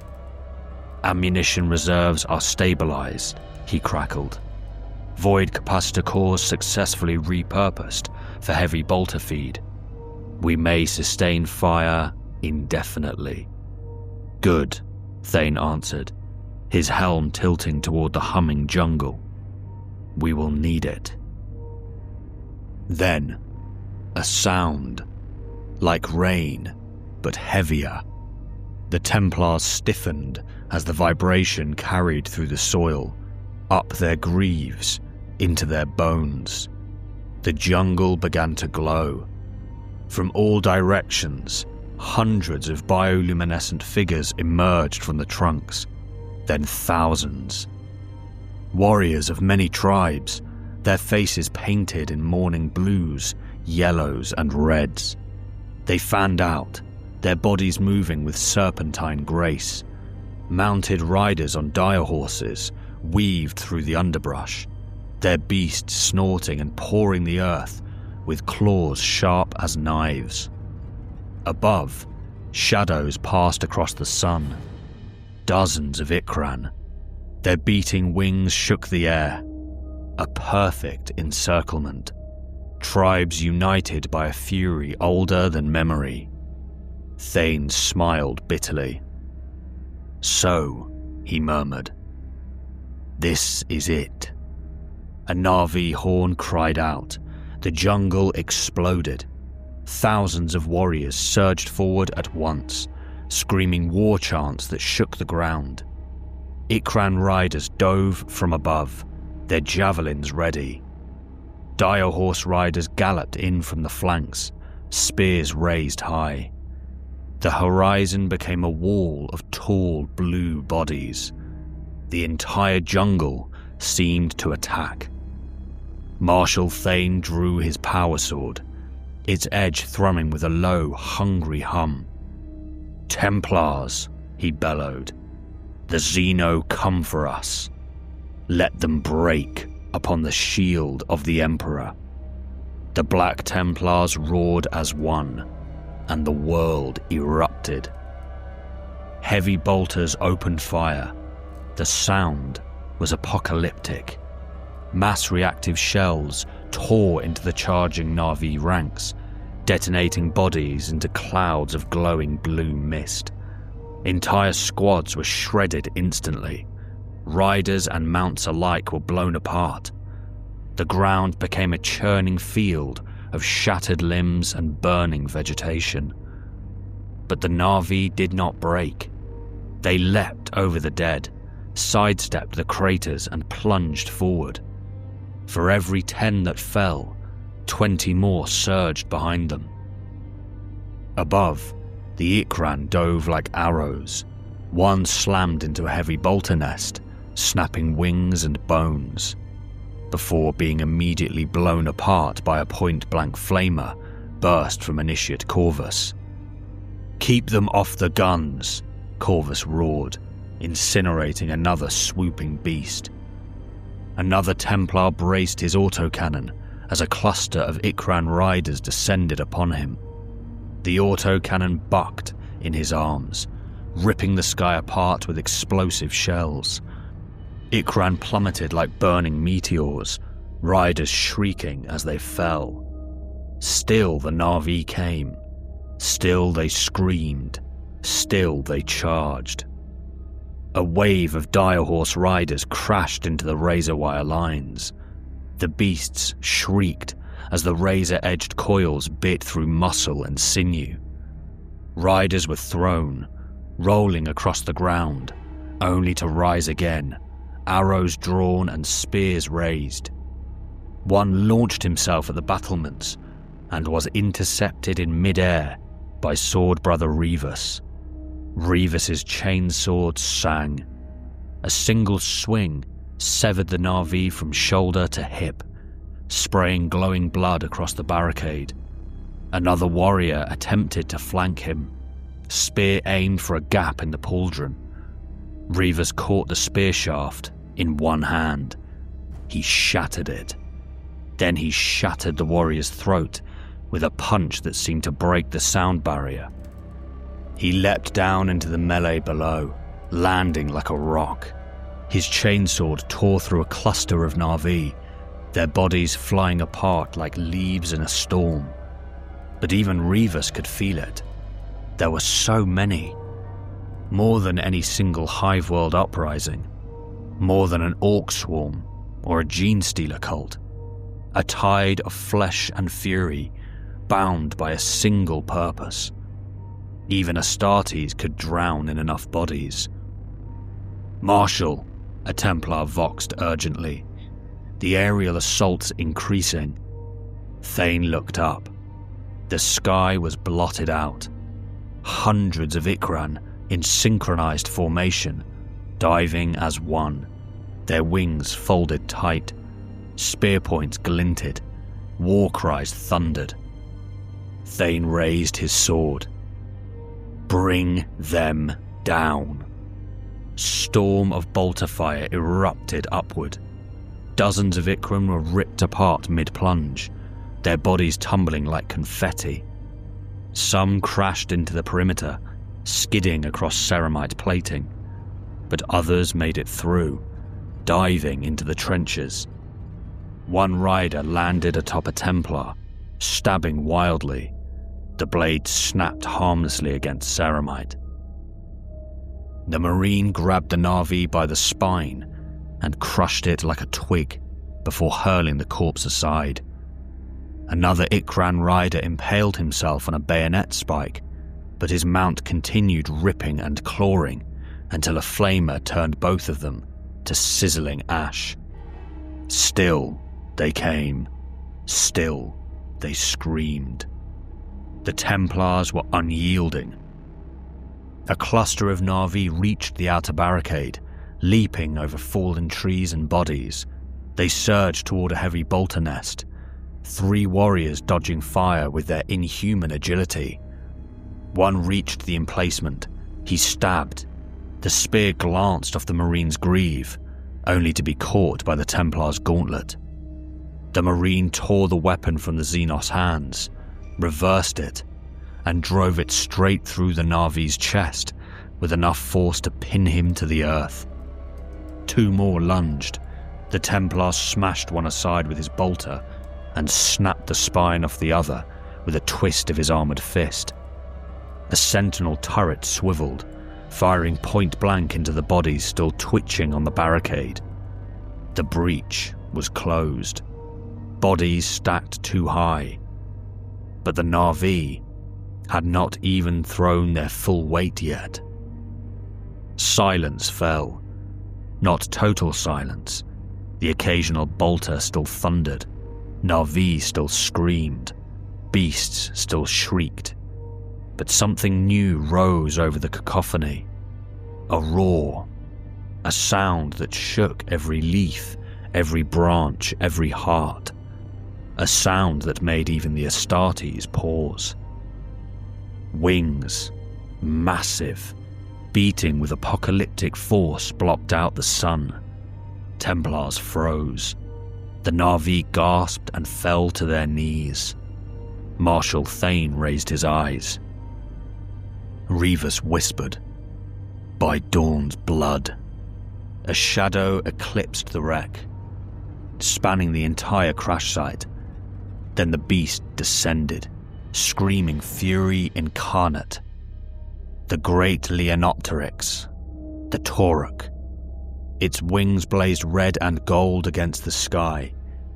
"Ammunition reserves are stabilized," he crackled. "Void capacitor cores successfully repurposed for heavy bolter feed. We may sustain fire indefinitely." "Good," Thane answered, his helm tilting toward the humming jungle. "We will need it." Then, a sound, like rain, but heavier. The Templars stiffened as the vibration carried through the soil, up their greaves, into their bones. The jungle began to glow. From all directions, hundreds of bioluminescent figures emerged from the trunks, then thousands. Warriors of many tribes, their faces painted in morning blues, yellows, and reds. They fanned out, their bodies moving with serpentine grace. Mounted riders on dire horses weaved through the underbrush, their beasts snorting and pawing the earth with claws sharp as knives. Above, shadows passed across the sun. Dozens of Ikran. Their beating wings shook the air. A perfect encirclement. Tribes united by a fury older than memory. Thane smiled bitterly. "So," he murmured, "this is it." A Na'vi horn cried out. The jungle exploded. Thousands of warriors surged forward at once, screaming war chants that shook the ground. Ikran riders dove from above, their javelins ready. Dire horse riders galloped in from the flanks, spears raised high. The horizon became a wall of tall blue bodies. The entire jungle seemed to attack. Marshal Thane drew his power sword, its edge thrumming with a low, hungry hum. "Templars," he bellowed. "The Xeno come for us. Let them break upon the shield of the Emperor." The Black Templars roared as one, and the world erupted. Heavy bolters opened fire, the sound was apocalyptic. Mass reactive shells tore into the charging Na'vi ranks, detonating bodies into clouds of glowing blue mist. Entire squads were shredded instantly. Riders and mounts alike were blown apart. The ground became a churning field of shattered limbs and burning vegetation. But the Na'vi did not break. They leapt over the dead, sidestepped the craters and plunged forward. For every 10 that fell, 20 more surged behind them. Above, the Ikran dove like arrows. One slammed into a heavy bolter nest, snapping wings and bones, before being immediately blown apart by a point-blank flamer burst from Initiate Corvus. "Keep them off the guns," Corvus roared, incinerating another swooping beast. Another Templar braced his autocannon as a cluster of Ikran riders descended upon him. The autocannon bucked in his arms, ripping the sky apart with explosive shells. Ikran plummeted like burning meteors, riders shrieking as they fell. Still the Na'vi came. Still they screamed. Still they charged. A wave of direhorse riders crashed into the razor-wire lines. The beasts shrieked as the razor-edged coils bit through muscle and sinew. Riders were thrown, rolling across the ground, only to rise again, arrows drawn and spears raised. One launched himself at the battlements and was intercepted in mid-air by sword brother Revis. Revis's chainsword sang. A single swing severed the Na'vi from shoulder to hip, spraying glowing blood across the barricade. Another warrior attempted to flank him, spear aimed for a gap in the pauldron. Revis caught the spear shaft in one hand. He shattered it. Then he shattered the warrior's throat with a punch that seemed to break the sound barrier. He leapt down into the melee below, landing like a rock. His chainsword tore through a cluster of Na'vi, their bodies flying apart like leaves in a storm. But even Revis could feel it. There were so many. More than any single Hive-World uprising. More than an orc swarm or a gene-stealer cult. A tide of flesh and fury, bound by a single purpose. Even Astartes could drown in enough bodies. "Marshal," a Templar voxed urgently. "The aerial assault's increasing." Thane looked up. The sky was blotted out. Hundreds of Ikran in synchronized formation, diving as one. Their wings folded tight. Spear points glinted. War cries thundered. Thane raised his sword. "Bring them down." Storm of bolter fire erupted upward. Dozens of Ikran were ripped apart mid-plunge, their bodies tumbling like confetti. Some crashed into the perimeter, skidding across ceramite plating, but others made it through, diving into the trenches. One rider landed atop a Templar, stabbing wildly. The blade snapped harmlessly against ceramite. The Marine grabbed the Na'vi by the spine and crushed it like a twig before hurling the corpse aside. Another Ikran rider impaled himself on a bayonet spike, but his mount continued ripping and clawing until a flamer turned both of them to sizzling ash. Still they came. Still they screamed. The Templars were unyielding. A cluster of Na'vi reached the outer barricade, leaping over fallen trees and bodies. They surged toward a heavy bolter nest, 3 warriors dodging fire with their inhuman agility. One reached the emplacement. He stabbed. The spear glanced off the Marine's greave, only to be caught by the Templar's gauntlet. The Marine tore the weapon from the Xenos hands, reversed it, and drove it straight through the Na'vi's chest with enough force to pin him to the earth. 2 more lunged. The Templar smashed one aside with his bolter and snapped the spine off the other with a twist of his armoured fist. A sentinel turret swiveled, firing point blank into the bodies still twitching on the barricade. The breach was closed. Bodies stacked too high. But the Na'vi had not even thrown their full weight yet. Silence fell. Not total silence. The occasional bolter still thundered. Na'vi still screamed. Beasts still shrieked. But something new rose over the cacophony. A roar. A sound that shook every leaf, every branch, every heart. A sound that made even the Astartes pause. Wings, massive, beating with apocalyptic force, blocked out the sun. Templars froze. The Na'vi gasped and fell to their knees. Marshal Thane raised his eyes. Revis whispered, "By Dawn's blood." A shadow eclipsed the wreck, spanning the entire crash site. Then the beast descended, screaming fury incarnate. The great Leonopteryx, the Taurok. Its wings blazed red and gold against the sky,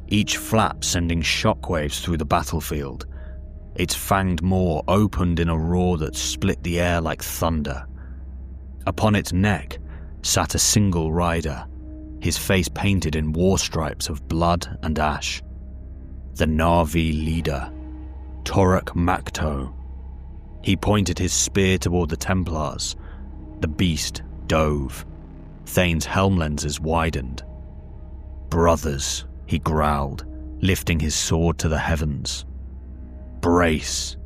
each flap sending shockwaves through the battlefield. Its fanged maw opened in a roar that split the air like thunder. Upon its neck sat a single rider, his face painted in war stripes of blood and ash. The Na'vi leader, Torok Makto. He pointed his spear toward the Templars. The beast dove. Thane's helm lenses widened. "Brothers," he growled, lifting his sword to the heavens. "Brace."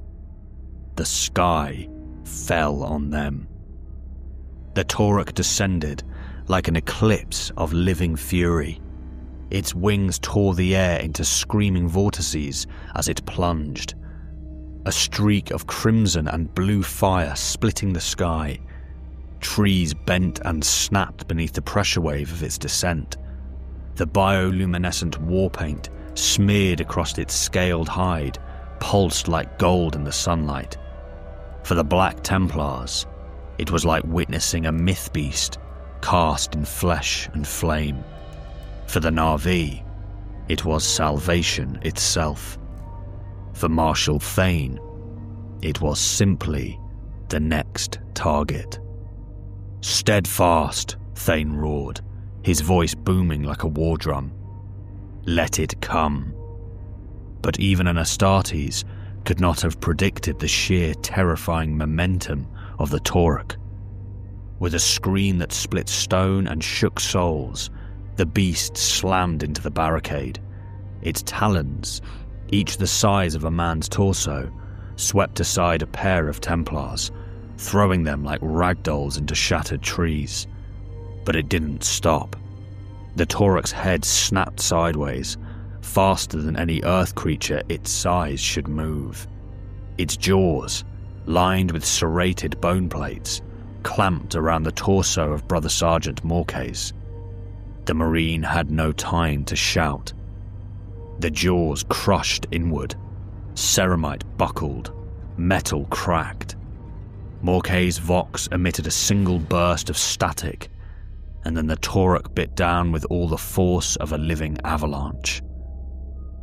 The sky fell on them. The Taurok descended like an eclipse of living fury. Its wings tore the air into screaming vortices as it plunged. A streak of crimson and blue fire splitting the sky. Trees bent and snapped beneath the pressure wave of its descent. The bioluminescent war paint smeared across its scaled hide, pulsed like gold in the sunlight. For the Black Templars, it was like witnessing a myth beast cast in flesh and flame. For the Na'vi, it was salvation itself. For Marshal Thane, it was simply the next target. "Steadfast," Thane roared, his voice booming like a war drum. "Let it come." But even an Astartes could not have predicted the sheer terrifying momentum of the Taurok. With a scream that split stone and shook souls, the beast slammed into the barricade. Its talons, each the size of a man's torso, swept aside a pair of Templars, throwing them like ragdolls into shattered trees. But it didn't stop. The Taurok's head snapped sideways, faster than any earth creature its size should move. Its jaws, lined with serrated bone plates, clamped around the torso of Brother Sergeant Morkes. The Marine had no time to shout. The jaws crushed inward. Ceramite buckled. Metal cracked. Morkes' Vox emitted a single burst of static, and then the Taurok bit down with all the force of a living avalanche.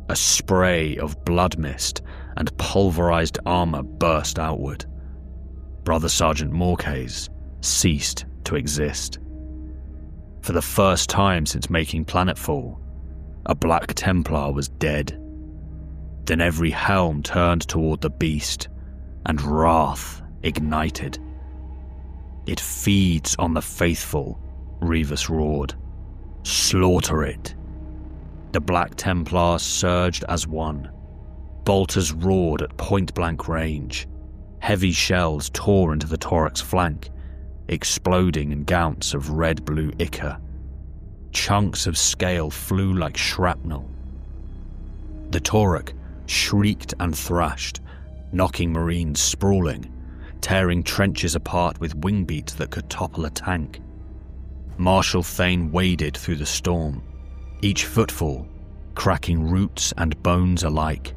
A spray of blood mist and pulverized armor burst outward. Brother Sergeant Morkes ceased to exist. For the first time since making planetfall, a Black Templar was dead. Then every helm turned toward the beast, and wrath ignited. "It feeds on the faithful," Revis roared. "Slaughter it." The Black Templars surged as one. Bolters roared at point-blank range. Heavy shells tore into the Taurok's flank, exploding in gouts of red-blue ichor. Chunks of scale flew like shrapnel. The Taurok shrieked and thrashed, knocking Marines sprawling, tearing trenches apart with wing beats that could topple a tank. Marshal Thane waded through the storm, each footfall cracking roots and bones alike.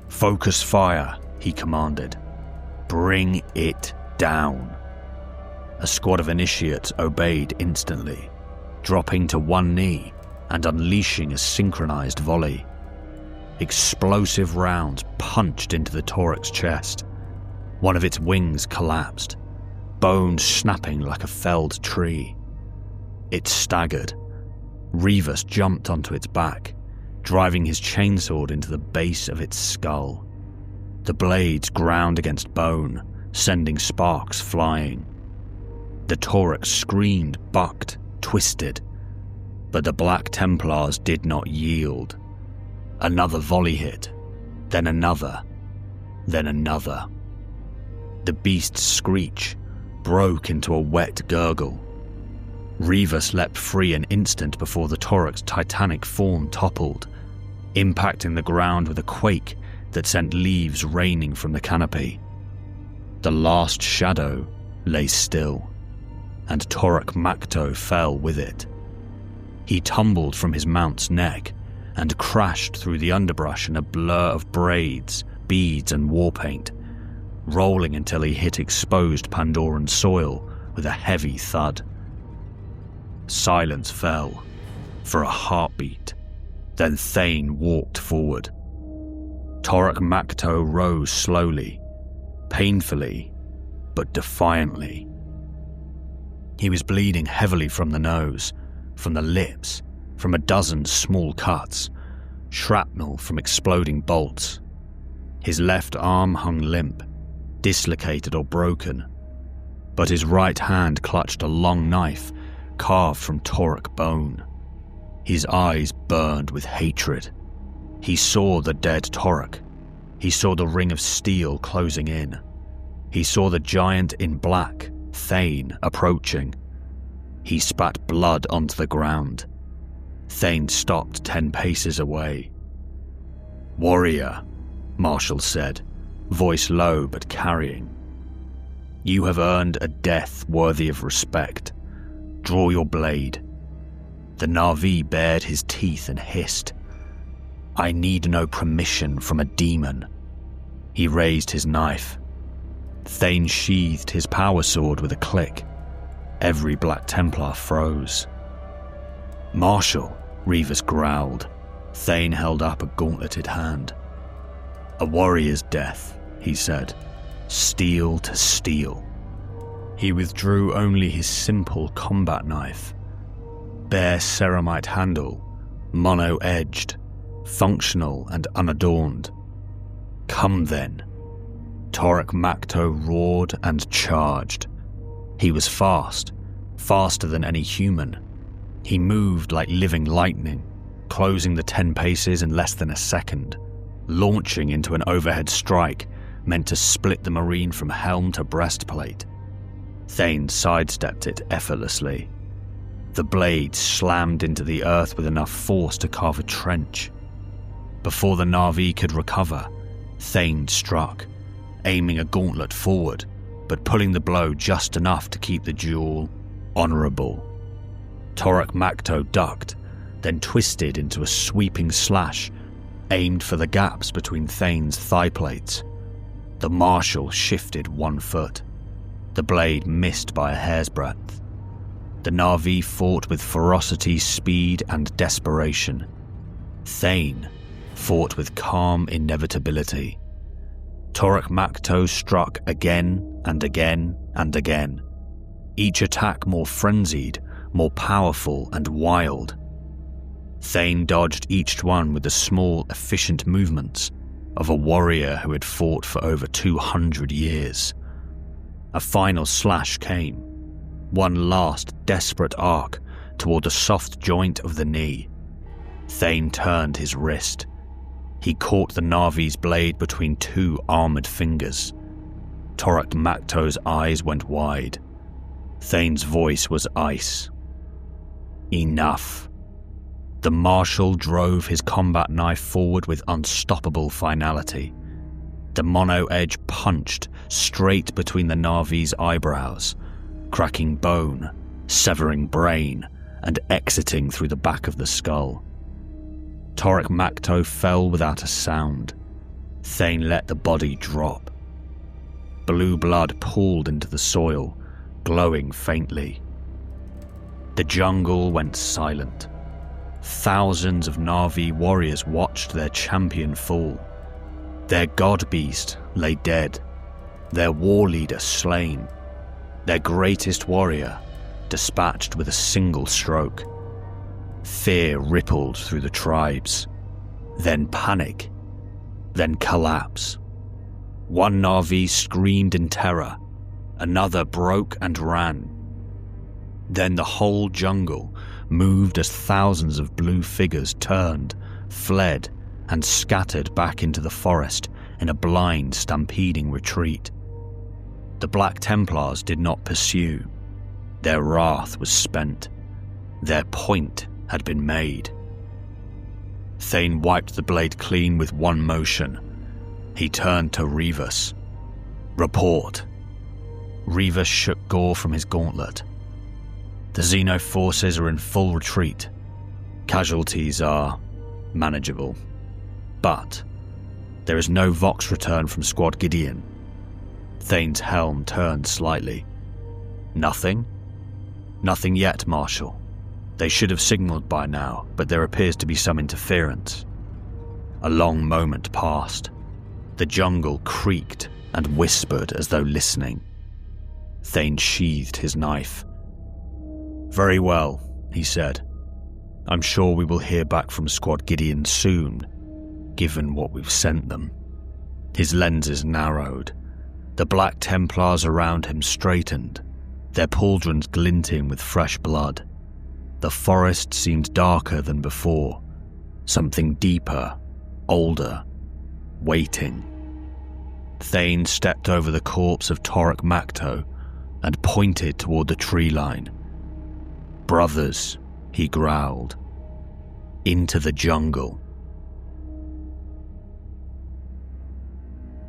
"Focus fire," he commanded. "Bring it down." A squad of initiates obeyed instantly, dropping to one knee and unleashing a synchronized volley. Explosive rounds punched into the Toric's chest. One of its wings collapsed, bones snapping like a felled tree. It staggered. Revis jumped onto its back, driving his chainsword into the base of its skull. The blades ground against bone, sending sparks flying. The Toric screamed, bucked, twisted, but the Black Templars did not yield. Another volley hit, then another, then another. The beast's screech broke into a wet gurgle. Revis leapt free an instant before the Toric's titanic form toppled, impacting the ground with a quake that sent leaves raining from the canopy. The last shadow lay still, and Torok Makto fell with it. He tumbled from his mount's neck and crashed through the underbrush in a blur of braids, beads and war paint, rolling until he hit exposed Pandoran soil with a heavy thud. Silence fell for a heartbeat. Then Thane walked forward. Torok Makto rose slowly, painfully, but defiantly. He was bleeding heavily from the nose, from the lips, from a dozen small cuts, shrapnel from exploding bolts. His left arm hung limp, dislocated or broken, but his right hand clutched a long knife carved from Toric bone. His eyes burned with hatred. He saw the dead Toric. He saw the ring of steel closing in. He saw the giant in black, Thane, approaching. He spat blood onto the ground. Thane stopped 10 paces away. "Warrior," Marshal said, voice low but carrying. "You have earned a death worthy of respect. Draw your blade." The Na'vi bared his teeth and hissed. "I need no permission from a demon." He raised his knife. Thane sheathed his power sword with a click. Every Black Templar froze. "Marshal," Revis growled. Thane held up a gauntleted hand. "A warrior's death," he said. "Steel to steel." He withdrew only his simple combat knife. Bare ceramite handle, mono-edged, functional and unadorned. "Come then." Torok Makto roared and charged. He was fast, faster than any human. He moved like living lightning, closing the 10 paces in less than a second, launching into an overhead strike meant to split the Marine from helm to breastplate. Thane sidestepped it effortlessly. The blade slammed into the earth with enough force to carve a trench. Before the Na'vi could recover, Thane struck, aiming a gauntlet forward, but pulling the blow just enough to keep the duel honourable. Torok Makto ducked, then twisted into a sweeping slash, aimed for the gaps between Thane's thigh plates. The Marshal shifted 1 foot. The blade missed by a hair's breadth. The Na'vi fought with ferocity, speed, and desperation. Thane fought with calm inevitability. Torok Makto struck again and again and again, each attack more frenzied, more powerful and wild. Thane dodged each one with the small, efficient movements of a warrior who had fought for over 200 years. A final slash came, one last desperate arc toward the soft joint of the knee. Thane turned his wrist. He caught the Na'vi's blade between 2 armoured fingers. Torok Makto's eyes went wide. Thane's voice was ice. "Enough." The Marshal drove his combat knife forward with unstoppable finality. The mono-edge punched straight between the Na'vi's eyebrows, cracking bone, severing brain and exiting through the back of the skull. Torek Makto fell without a sound. Thane let the body drop. Blue blood pooled into the soil, glowing faintly. The jungle went silent. Thousands of Na'vi warriors watched their champion fall. Their god beast lay dead, their war leader slain, their greatest warrior dispatched with a single stroke. Fear rippled through the tribes, then panic, then collapse. One Na'vi screamed in terror, another broke and ran. Then the whole jungle moved as thousands of blue figures turned, fled, and scattered back into the forest in a blind, stampeding retreat. The Black Templars did not pursue. Their wrath was spent. Their point had been made. Thane wiped the blade clean with one motion. He turned to Reavus. "Report." Reavus shook gore from his gauntlet. "The Xeno forces are in full retreat. Casualties are manageable. But there is no Vox return from Squad Gideon." Thane's helm turned slightly. "Nothing?" "Nothing yet, Marshal. They should have signaled by now, but there appears to be some interference." A long moment passed. The jungle creaked and whispered as though listening. Thane sheathed his knife. "Very well," he said. "I'm sure we will hear back from Squad Gideon soon, given what we've sent them." His lenses narrowed. The Black Templars around him straightened, their pauldrons glinting with fresh blood. The forest seemed darker than before, something deeper, older, waiting. Thane stepped over the corpse of Torek Makto and pointed toward the tree line. "Brothers," he growled, "into the jungle."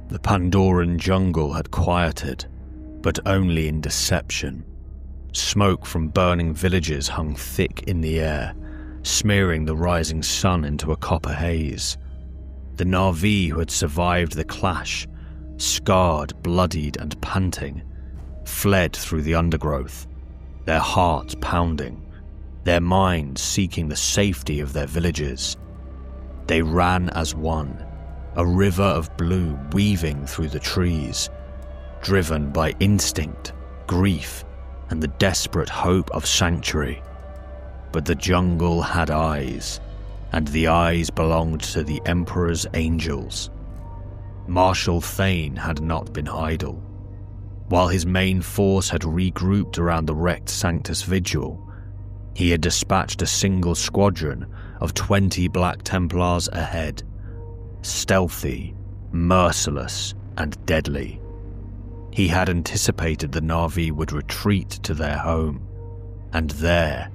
The Pandoran jungle had quieted, but only in deception. Smoke from burning villages hung thick in the air, smearing the rising sun into a copper haze. The Na'vi who had survived the clash, scarred, bloodied and panting, fled through the undergrowth, their hearts pounding, their minds seeking the safety of their villages. They ran as one, a river of blue weaving through the trees, driven by instinct, grief, and the desperate hope of sanctuary. But the jungle had eyes, and the eyes belonged to the Emperor's angels. Marshal Thane had not been idle. While his main force had regrouped around the wrecked Sanctus Vigil, he had dispatched a single squadron of 20 Black Templars ahead, stealthy, merciless, and deadly. He had anticipated the Na'vi would retreat to their home, and there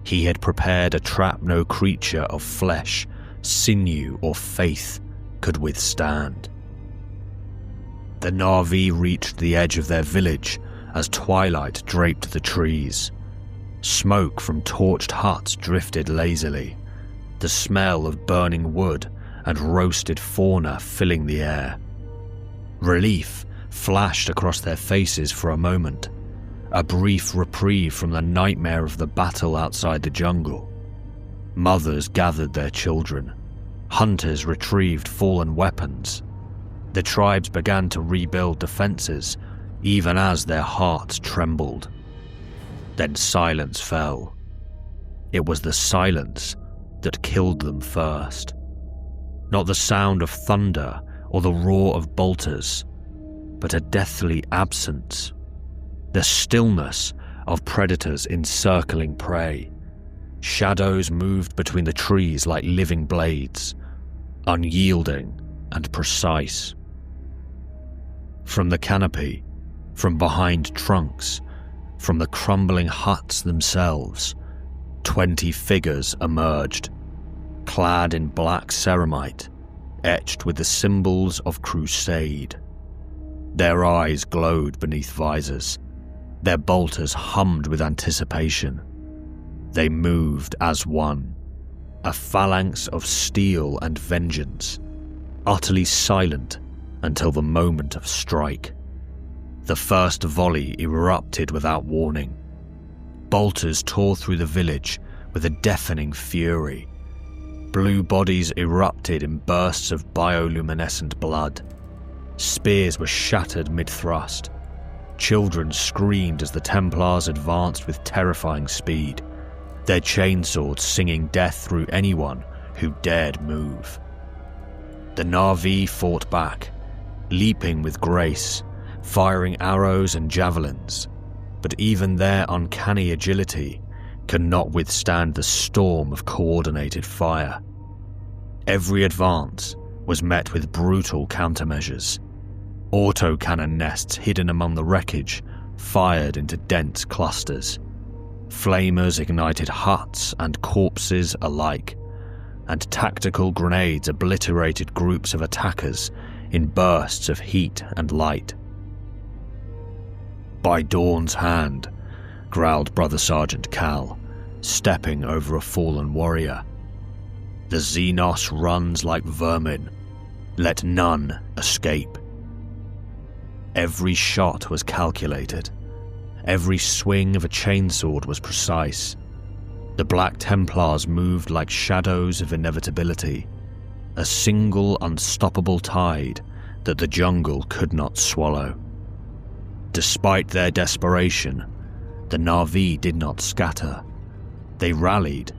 he had prepared a trap no creature of flesh, sinew, or faith could withstand. The Na'vi reached the edge of their village as twilight draped the trees. Smoke from torched huts drifted lazily, the smell of burning wood and roasted fauna filling the air. Relief flashed across their faces for a moment, a brief reprieve from the nightmare of the battle outside the jungle. Mothers gathered their children. Hunters retrieved fallen weapons. The tribes began to rebuild defenses, even as their hearts trembled. Then silence fell. It was the silence that killed them first. Not the sound of thunder or the roar of bolters, but a deathly absence. The stillness of predators encircling prey. Shadows moved between the trees like living blades, unyielding and precise. From the canopy, from behind trunks, from the crumbling huts themselves, 20 figures emerged, clad in black ceramite, etched with the symbols of crusade. Their eyes glowed beneath visors, Their bolters hummed with anticipation. They moved as one, a phalanx of steel and vengeance, utterly silent until the moment of strike. The first volley erupted without warning. Bolters tore through the village with a deafening fury. Blue bodies erupted in bursts of bioluminescent blood. Spears were shattered mid-thrust. Children screamed as the Templars advanced with terrifying speed, their chainswords singing death through anyone who dared move. The Na'vi fought back, leaping with grace, firing arrows and javelins, but even their uncanny agility could not withstand the storm of coordinated fire. Every advance was met with brutal countermeasures. Autocannon nests hidden among the wreckage fired into dense clusters. Flamers ignited huts and corpses alike, and tactical grenades obliterated groups of attackers in bursts of heat and light. "By Dawn's hand," growled Brother Sergeant Cal, stepping over a fallen warrior. "The Xenos runs like vermin. Let none escape." Every shot was calculated. Every swing of a chainsword was precise. The Black Templars moved like shadows of inevitability, a single unstoppable tide that the jungle could not swallow. Despite their desperation, the Na'vi did not scatter. They rallied,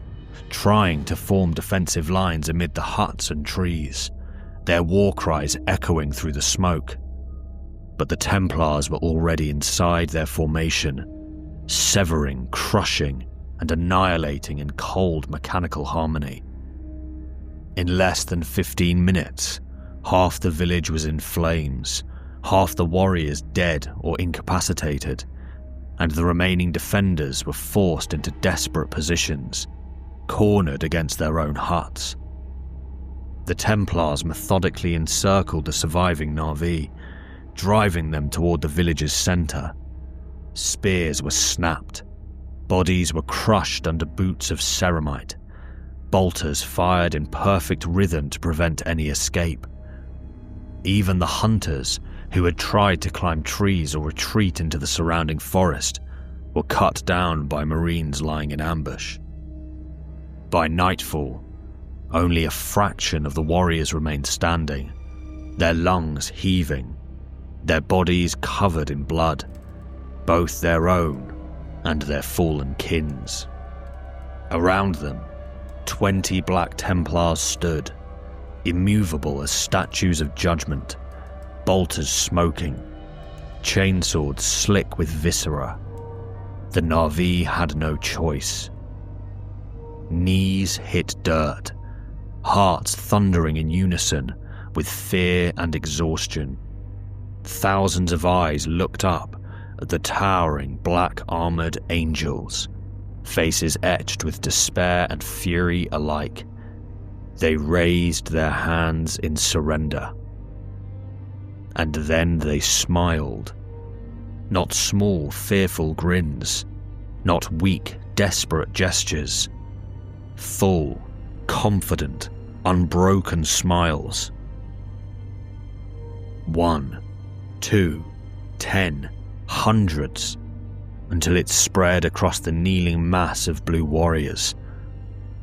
trying to form defensive lines amid the huts and trees, their war cries echoing through the smoke. But the Templars were already inside their formation, severing, crushing, and annihilating in cold mechanical harmony. In less than 15 minutes, half the village was in flames, half the warriors dead or incapacitated, and the remaining defenders were forced into desperate positions, cornered against their own huts. The Templars methodically encircled the surviving Na'vi, driving them toward the village's center. Spears were snapped. Bodies were crushed under boots of ceramite. Bolters fired in perfect rhythm to prevent any escape. Even the hunters, who had tried to climb trees or retreat into the surrounding forest, were cut down by Marines lying in ambush. By nightfall, only a fraction of the warriors remained standing, their lungs heaving, their bodies covered in blood, both their own and their fallen kin's. Around them, 20 Black Templars stood, immovable as statues of judgment, bolters smoking, chainswords slick with viscera. The Na'vi had no choice. Knees hit dirt, hearts thundering in unison with fear and exhaustion. Thousands of eyes looked up at the towering black-armored angels, faces etched with despair and fury alike. They raised their hands in surrender. And then they smiled. Not small, fearful grins, not weak, desperate gestures. Full, confident, unbroken smiles. 1, 2, 10, hundreds, until it spread across the kneeling mass of blue warriors.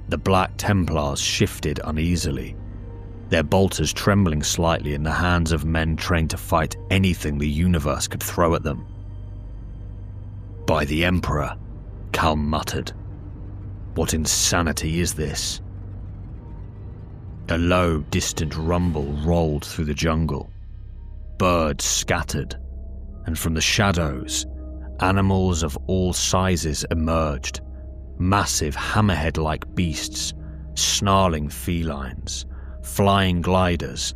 The Black Templars shifted uneasily, their bolters trembling slightly in the hands of men trained to fight anything the universe could throw at them. "By the Emperor," Cal muttered. "What insanity is this?" A low, distant rumble rolled through the jungle. Birds scattered, and from the shadows, animals of all sizes emerged, massive hammerhead-like beasts, snarling felines, flying gliders.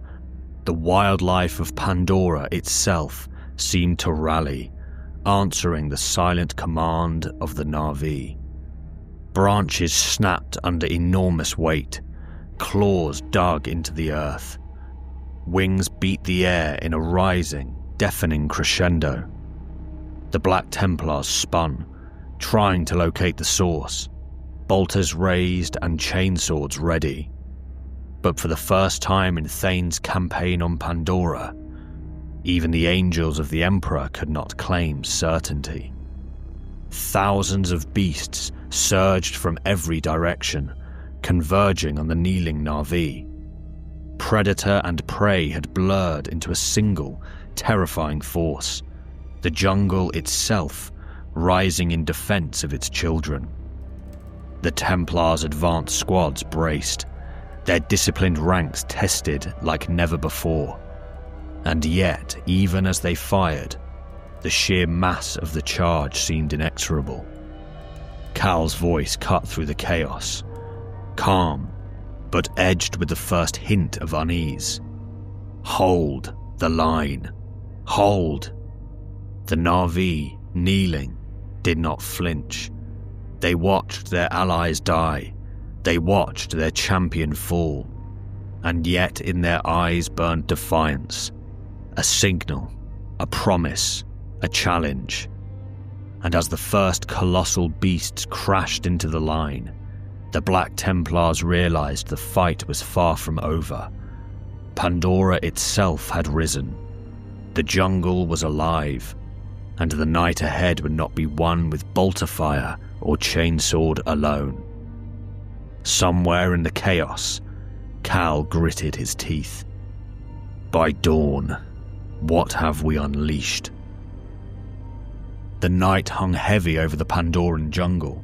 The wildlife of Pandora itself seemed to rally, answering the silent command of the Na'vi. Branches snapped under enormous weight, claws dug into the earth. Wings beat the air in a rising, deafening crescendo. The Black Templars spun, trying to locate the source, bolters raised and chainswords ready. But for the first time in Thane's campaign on Pandora, even the angels of the Emperor could not claim certainty. Thousands of beasts surged from every direction, converging on the kneeling Na'vi. Predator and prey had blurred into a single, terrifying force, the jungle itself rising in defense of its children. The Templars' advanced squads braced, their disciplined ranks tested like never before. And yet, even as they fired, the sheer mass of the charge seemed inexorable. Cal's voice cut through the chaos, calm, but edged with the first hint of unease. Hold the line. Hold. The Na'vi, kneeling, did not flinch. They watched their allies die. They watched their champion fall. And yet in their eyes burned defiance. A signal, a promise, a challenge. And as the first colossal beasts crashed into the line, the Black Templars realized the fight was far from over. Pandora itself had risen. The jungle was alive, and the night ahead would not be won with bolter fire or chainsword alone. Somewhere in the chaos, Cal gritted his teeth. By dawn, what have we unleashed? The night hung heavy over the Pandoran jungle,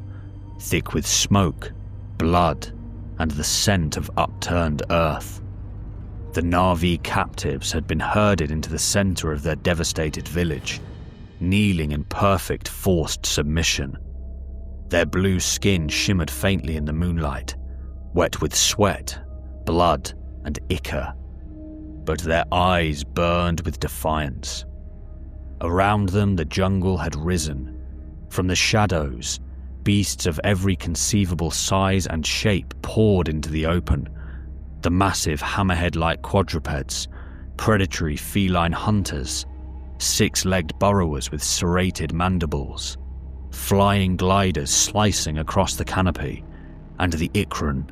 thick with smoke, blood, and the scent of upturned earth. The Na'vi captives had been herded into the center of their devastated village, kneeling in perfect forced submission. Their blue skin shimmered faintly in the moonlight, wet with sweat, blood, and ichor, but their eyes burned with defiance. Around them the jungle had risen. From the shadows, beasts of every conceivable size and shape poured into the open. The massive hammerhead-like quadrupeds, predatory feline hunters, six-legged burrowers with serrated mandibles, flying gliders slicing across the canopy, and the Ikran,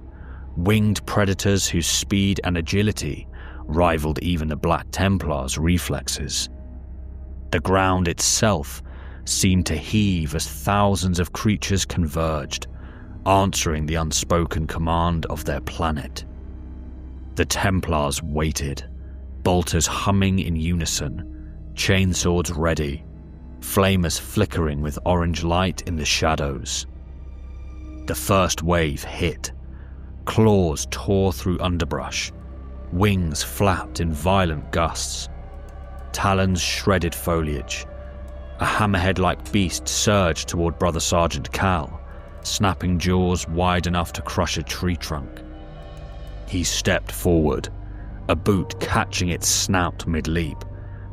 winged predators whose speed and agility rivaled even the Black Templars' reflexes. The ground itself seemed to heave as thousands of creatures converged, answering the unspoken command of their planet. The Templars waited, bolters humming in unison, chainswords ready, flamers flickering with orange light in the shadows. The first wave hit. Claws tore through underbrush. Wings flapped in violent gusts. Talons shredded foliage. A hammerhead-like beast surged toward Brother Sergeant Cal, snapping jaws wide enough to crush a tree trunk. He stepped forward, a boot catching its snout mid-leap,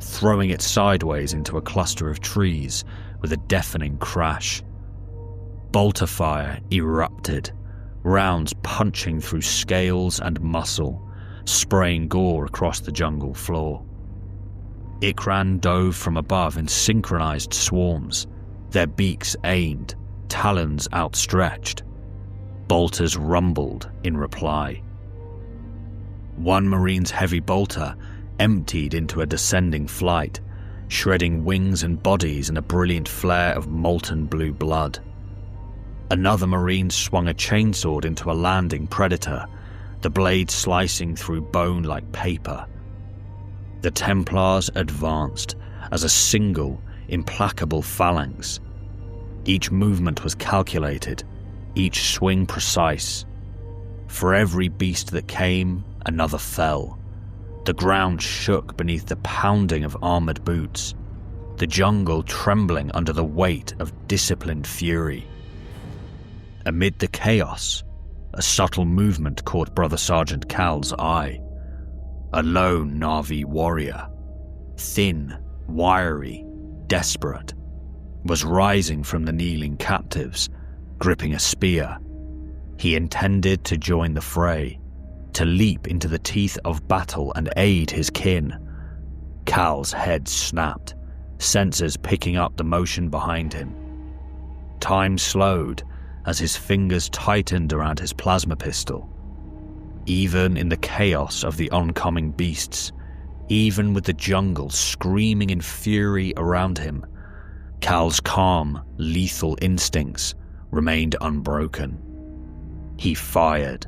throwing it sideways into a cluster of trees with a deafening crash. Bolter fire erupted, rounds punching through scales and muscle, spraying gore across the jungle floor. Ikran dove from above in synchronized swarms, their beaks aimed, talons outstretched. Bolters rumbled in reply. One Marine's heavy bolter emptied into a descending flight, shredding wings and bodies in a brilliant flare of molten blue blood. Another Marine swung a chainsword into a landing predator, the blade slicing through bone like paper. The Templars advanced as a single, implacable phalanx. Each movement was calculated, each swing precise. For every beast that came, another fell. The ground shook beneath the pounding of armored boots, the jungle trembling under the weight of disciplined fury. Amid the chaos, a subtle movement caught Brother Sergeant Cal's eye. A lone Na'vi warrior, thin, wiry, desperate, was rising from the kneeling captives, gripping a spear. He intended to join the fray, to leap into the teeth of battle and aid his kin. Cal's head snapped, sensors picking up the motion behind him. Time slowed as his fingers tightened around his plasma pistol. Even in the chaos of the oncoming beasts, even with the jungle screaming in fury around him, Cal's calm, lethal instincts remained unbroken. He fired.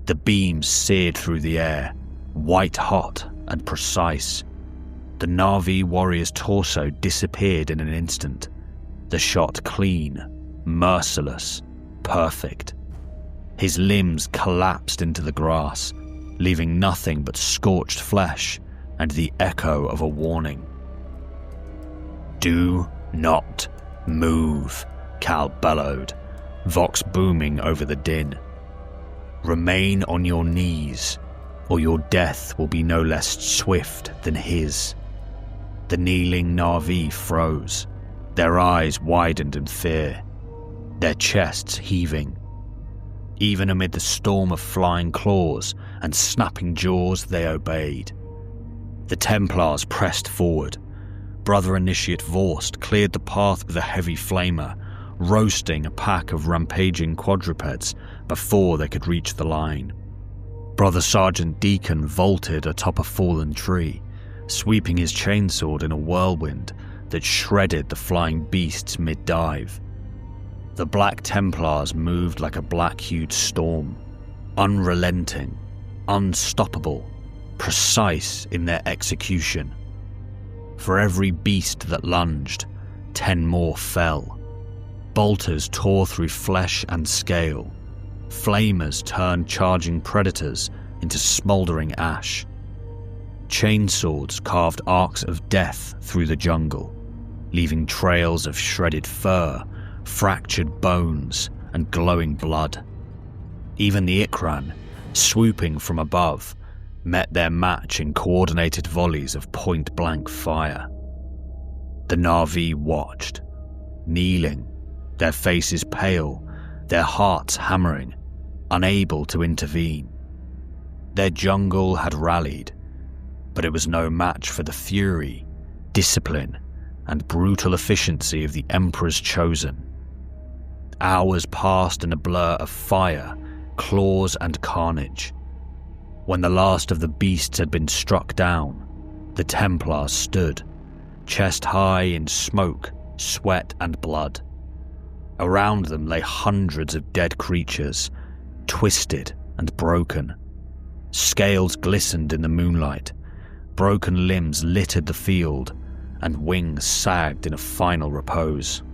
The beams seared through the air, white-hot and precise. The Na'vi warrior's torso disappeared in an instant, the shot clean, merciless, perfect. His limbs collapsed into the grass, leaving nothing but scorched flesh and the echo of a warning. "Do not move," Cal bellowed, vox booming over the din. "Remain on your knees, or your death will be no less swift than his." The kneeling Na'vi froze, their eyes widened in fear, their chests heaving. Even amid the storm of flying claws and snapping jaws, they obeyed. The Templars pressed forward. Brother Initiate Vorst cleared the path with a heavy flamer, roasting a pack of rampaging quadrupeds before they could reach the line. Brother Sergeant Deacon vaulted atop a fallen tree, sweeping his chainsword in a whirlwind that shredded the flying beasts mid-dive. The Black Templars moved like a black-hued storm, unrelenting, unstoppable, precise in their execution. For every beast that lunged, 10 more fell. Bolters tore through flesh and scale. Flamers turned charging predators into smouldering ash. Chainswords carved arcs of death through the jungle, leaving trails of shredded fur, fractured bones, and glowing blood. Even the Ikran, swooping from above, met their match in coordinated volleys of point-blank fire. The Na'vi watched, kneeling, their faces pale, their hearts hammering, unable to intervene. Their jungle had rallied, but it was no match for the fury, discipline, and brutal efficiency of the Emperor's Chosen. Hours passed in a blur of fire, claws, and carnage. When the last of the beasts had been struck down, the Templars stood, chest high in smoke, sweat, and blood. Around them lay hundreds of dead creatures, twisted and broken. Scales glistened in the moonlight, broken limbs littered the field, and wings sagged in a final repose.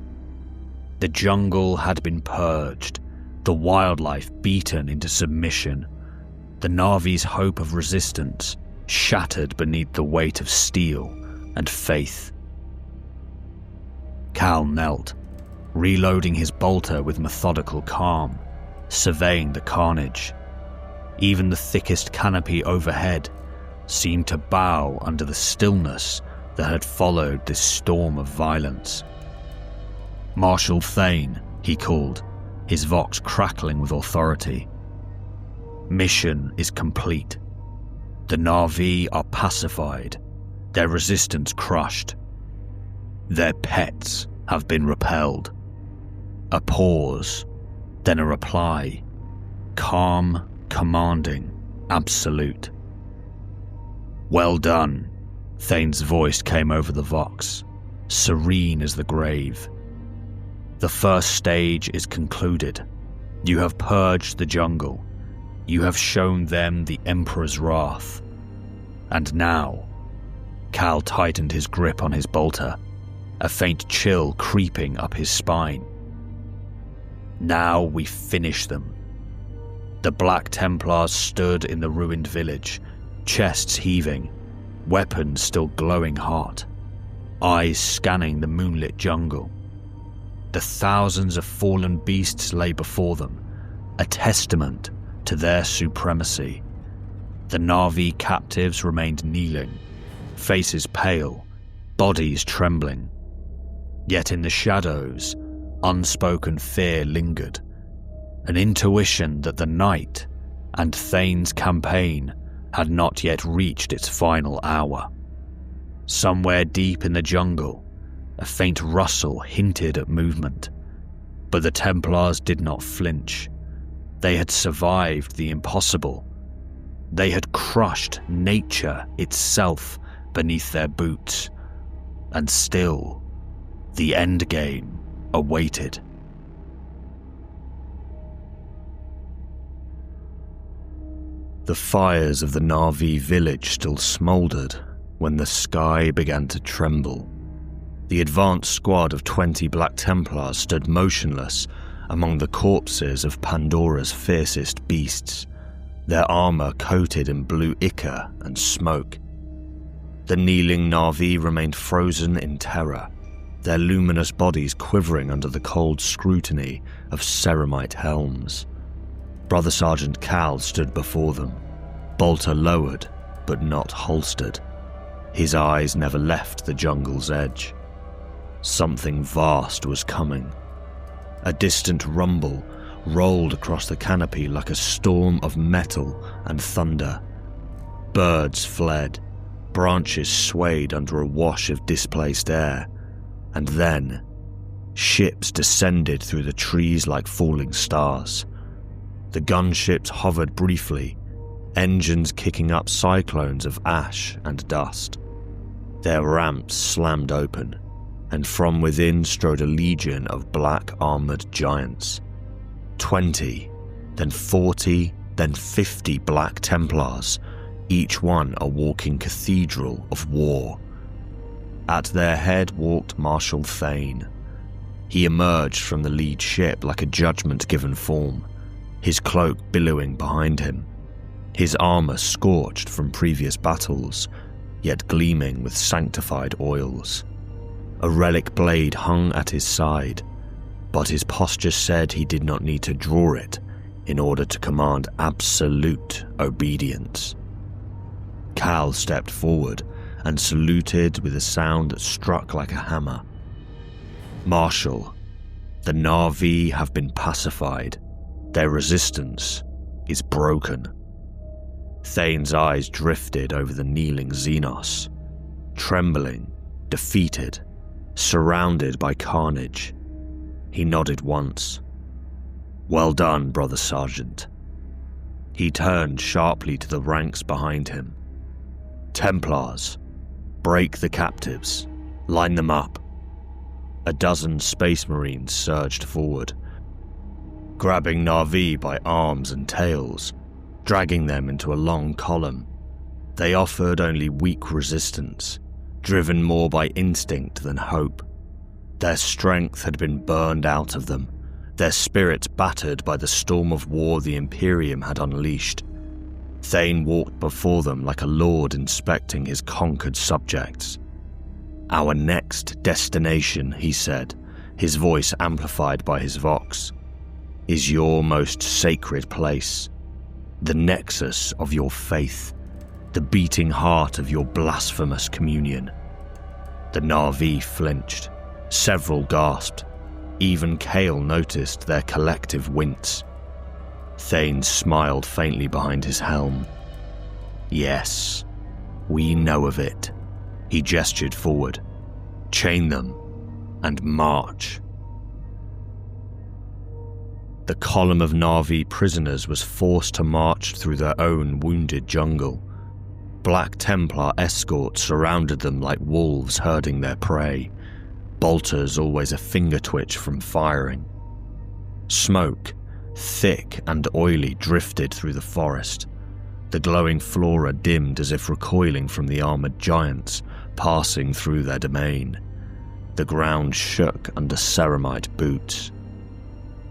The jungle had been purged, the wildlife beaten into submission, the Na'vi's hope of resistance shattered beneath the weight of steel and faith. Cal knelt, reloading his bolter with methodical calm, surveying the carnage. Even the thickest canopy overhead seemed to bow under the stillness that had followed this storm of violence. "Marshal Thane," he called, his vox crackling with authority. "Mission is complete. The Na'vi are pacified, their resistance crushed. Their pets have been repelled." A pause, then a reply, calm, commanding, absolute. "Well done," Thane's voice came over the vox, serene as the grave. "The first stage is concluded. You have purged the jungle. You have shown them the Emperor's wrath. And now," Cal tightened his grip on his bolter, a faint chill creeping up his spine. "Now we finish them." The Black Templars stood in the ruined village, chests heaving, weapons still glowing hot, eyes scanning the moonlit jungle. The thousands of fallen beasts lay before them, a testament to their supremacy. The Na'vi captives remained kneeling, faces pale, bodies trembling. Yet in the shadows, unspoken fear lingered, an intuition that the night and Thane's campaign had not yet reached its final hour. Somewhere deep in the jungle, a faint rustle hinted at movement, but the Templars did not flinch. They had survived the impossible. They had crushed nature itself beneath their boots, and still, the endgame awaited. The fires of the Na'vi village still smouldered when the sky began to tremble. The advanced squad of 20 Black Templars stood motionless among the corpses of Pandora's fiercest beasts, their armor coated in blue ichor and smoke. The kneeling Na'vi remained frozen in terror, their luminous bodies quivering under the cold scrutiny of ceramite helms. Brother Sergeant Cal stood before them, bolter lowered but not holstered. His eyes never left the jungle's edge. Something vast was coming. A distant rumble rolled across the canopy like a storm of metal and thunder. Birds fled, branches swayed under a wash of displaced air, and then ships descended through the trees like falling stars. The gunships hovered briefly, engines kicking up cyclones of ash and dust. Their ramps slammed open, and from within strode a legion of black armoured giants. 20, then 40, then 50 Black Templars, each one a walking cathedral of war. At their head walked Marshal Thane. He emerged from the lead ship like a judgment-given form, his cloak billowing behind him, his armour scorched from previous battles, yet gleaming with sanctified oils. A relic blade hung at his side, but his posture said he did not need to draw it in order to command absolute obedience. Cal stepped forward and saluted with a sound that struck like a hammer. "Marshal, the Na'vi have been pacified. Their resistance is broken." Thane's eyes drifted over the kneeling Xenos, trembling, defeated, surrounded by carnage. He nodded once. "Well done, Brother Sergeant." He turned sharply to the ranks behind him. "Templars, break the captives. Line them up." A dozen Space Marines surged forward, grabbing Na'vi by arms and tails, dragging them into a long column. They offered only weak resistance, driven more by instinct than hope. Their strength had been burned out of them, their spirits battered by the storm of war the Imperium had unleashed. Thane walked before them like a lord inspecting his conquered subjects. "Our next destination," he said, his voice amplified by his vox, "is your most sacred place, the nexus of your faith, the beating heart of your blasphemous communion." The Na'vi flinched. Several gasped. Even Kale noticed their collective wince. Thane smiled faintly behind his helm. "Yes, we know of it." He gestured forward. "Chain them and march." The column of Na'vi prisoners was forced to march through their own wounded jungle. Black Templar escorts surrounded them like wolves herding their prey, bolters always a finger twitch from firing. Smoke, thick and oily, drifted through the forest. The glowing flora dimmed as if recoiling from the armoured giants passing through their domain. The ground shook under ceramite boots.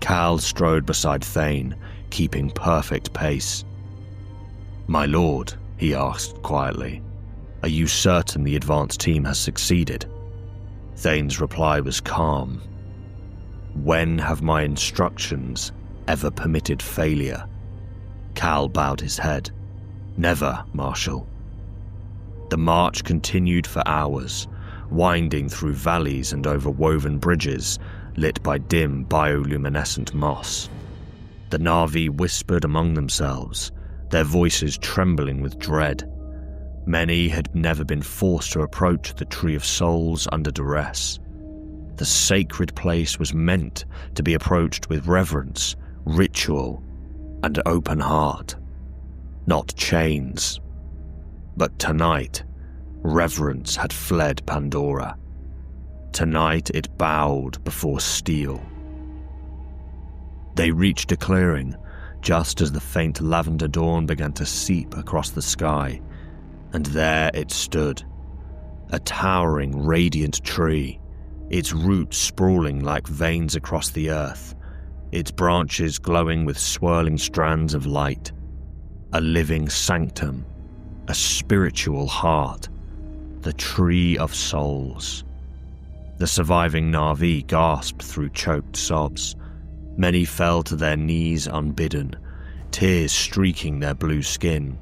Cal strode beside Thane, keeping perfect pace. "My lord," he asked quietly, "are you certain the advance team has succeeded?" Thane's reply was calm. "When have my instructions ever permitted failure?" Cal bowed his head. "Never, Marshal." The march continued for hours, winding through valleys and over woven bridges lit by dim bioluminescent moss. The Na'vi whispered among themselves, their voices trembling with dread. Many had never been forced to approach the Tree of Souls under duress. The sacred place was meant to be approached with reverence, ritual, and open heart, not chains. But tonight, reverence had fled Pandora. Tonight it bowed before steel. They reached a clearing just as the faint lavender dawn began to seep across the sky, and there it stood, a towering, radiant tree, its roots sprawling like veins across the earth, its branches glowing with swirling strands of light. A living sanctum, a spiritual heart, the Tree of Souls. The surviving Na'vi gasped through choked sobs. Many fell to their knees unbidden, tears streaking their blue skin.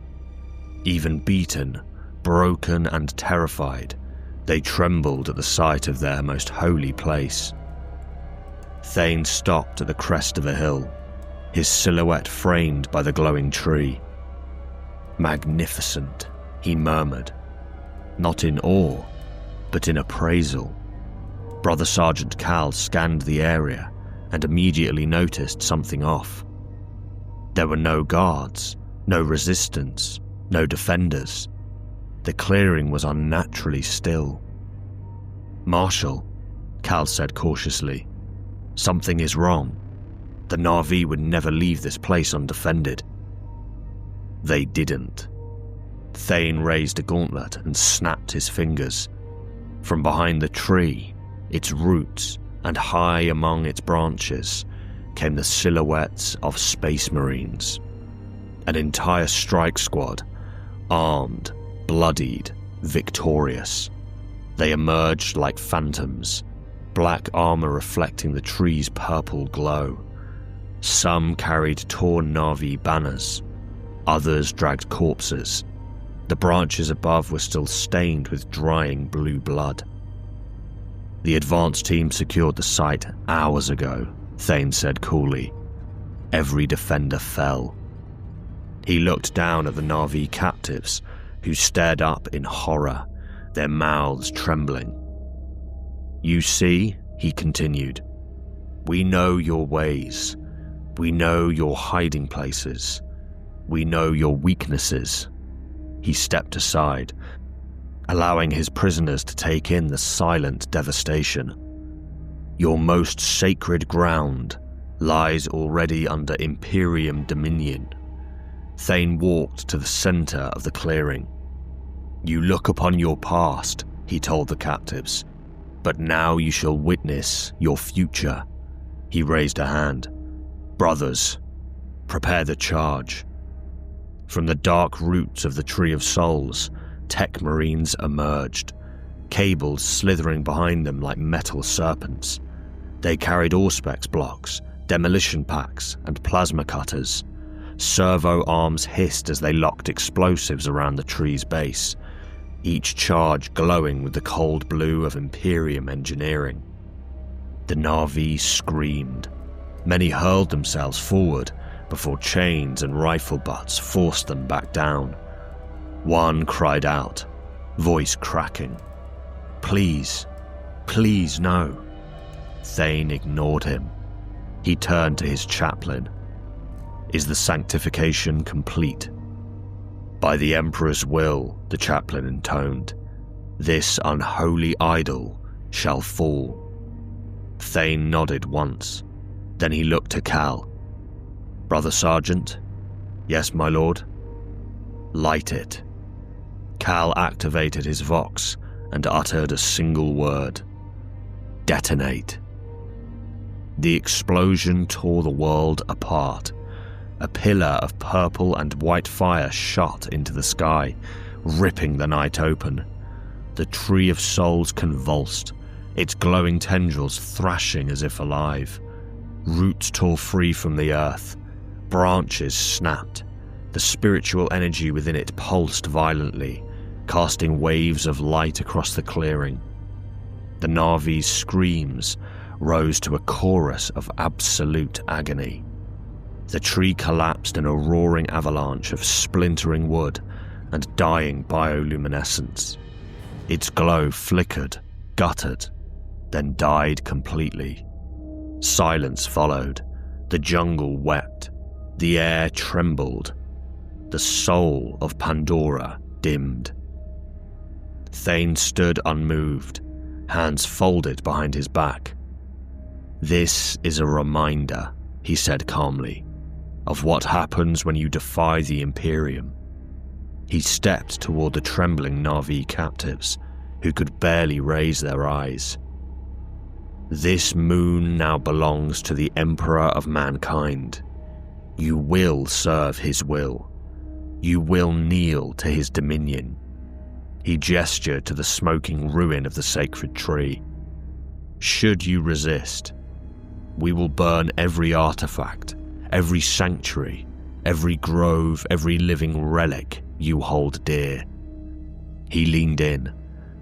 Even beaten, broken and terrified, they trembled at the sight of their most holy place. Thane stopped at the crest of a hill, his silhouette framed by the glowing tree. "Magnificent," he murmured, not in awe, but in appraisal. Brother Sergeant Cal scanned the area and immediately noticed something off. There were no guards, no resistance, no defenders. The clearing was unnaturally still. "Marshal," Cal said cautiously, "something is wrong. The Na'vi would never leave this place undefended." They didn't. Thane raised a gauntlet and snapped his fingers. From behind the tree, its roots, and high among its branches, came the silhouettes of Space Marines. An entire strike squad, armed, bloodied, victorious. They emerged like phantoms, black armor reflecting the tree's purple glow. Some carried torn Na'vi banners, others dragged corpses. The branches above were still stained with drying blue blood. "The advance team secured the site hours ago," Thane said coolly. "Every defender fell." He looked down at the Na'vi captives, who stared up in horror, their mouths trembling. "You see," he continued, "we know your ways. We know your hiding places. We know your weaknesses." He stepped aside, allowing his prisoners to take in the silent devastation. "Your most sacred ground lies already under Imperium dominion." Thane walked to the center of the clearing. "You look upon your past," he told the captives, "but now you shall witness your future." He raised a hand. "Brothers, prepare the charge." From the dark roots of the Tree of Souls, Tech Marines emerged, cables slithering behind them like metal serpents. They carried Auspex blocks, demolition packs, and plasma cutters. Servo arms hissed as they locked explosives around the tree's base, each charge glowing with the cold blue of Imperium engineering. The Na'vi screamed. Many hurled themselves forward before chains and rifle butts forced them back down. One cried out, voice cracking, "Please, please no." Thane ignored him. He turned to his chaplain. "Is the sanctification complete?" "By the Emperor's will," the chaplain intoned, "this unholy idol shall fall." Thane nodded once. Then he looked to Cal. "Brother Sergeant?" "Yes, my lord." "Light it." Cal activated his Vox and uttered a single word. "Detonate." The explosion tore the world apart. A pillar of purple and white fire shot into the sky, ripping the night open. The Tree of Souls convulsed, its glowing tendrils thrashing as if alive. Roots tore free from the earth. Branches snapped. The spiritual energy within it pulsed violently, casting waves of light across the clearing. The Na'vi's screams rose to a chorus of absolute agony. The tree collapsed in a roaring avalanche of splintering wood and dying bioluminescence. Its glow flickered, guttered, then died completely. Silence followed. The jungle wept. The air trembled. The soul of Pandora dimmed. Thane stood unmoved, hands folded behind his back. "This is a reminder," he said calmly, "of what happens when you defy the Imperium." He stepped toward the trembling Na'vi captives, who could barely raise their eyes. "This moon now belongs to the Emperor of mankind. You will serve his will. You will kneel to his dominion." He gestured to the smoking ruin of the sacred tree. "Should you resist, we will burn every artifact, every sanctuary, every grove, every living relic you hold dear." He leaned in,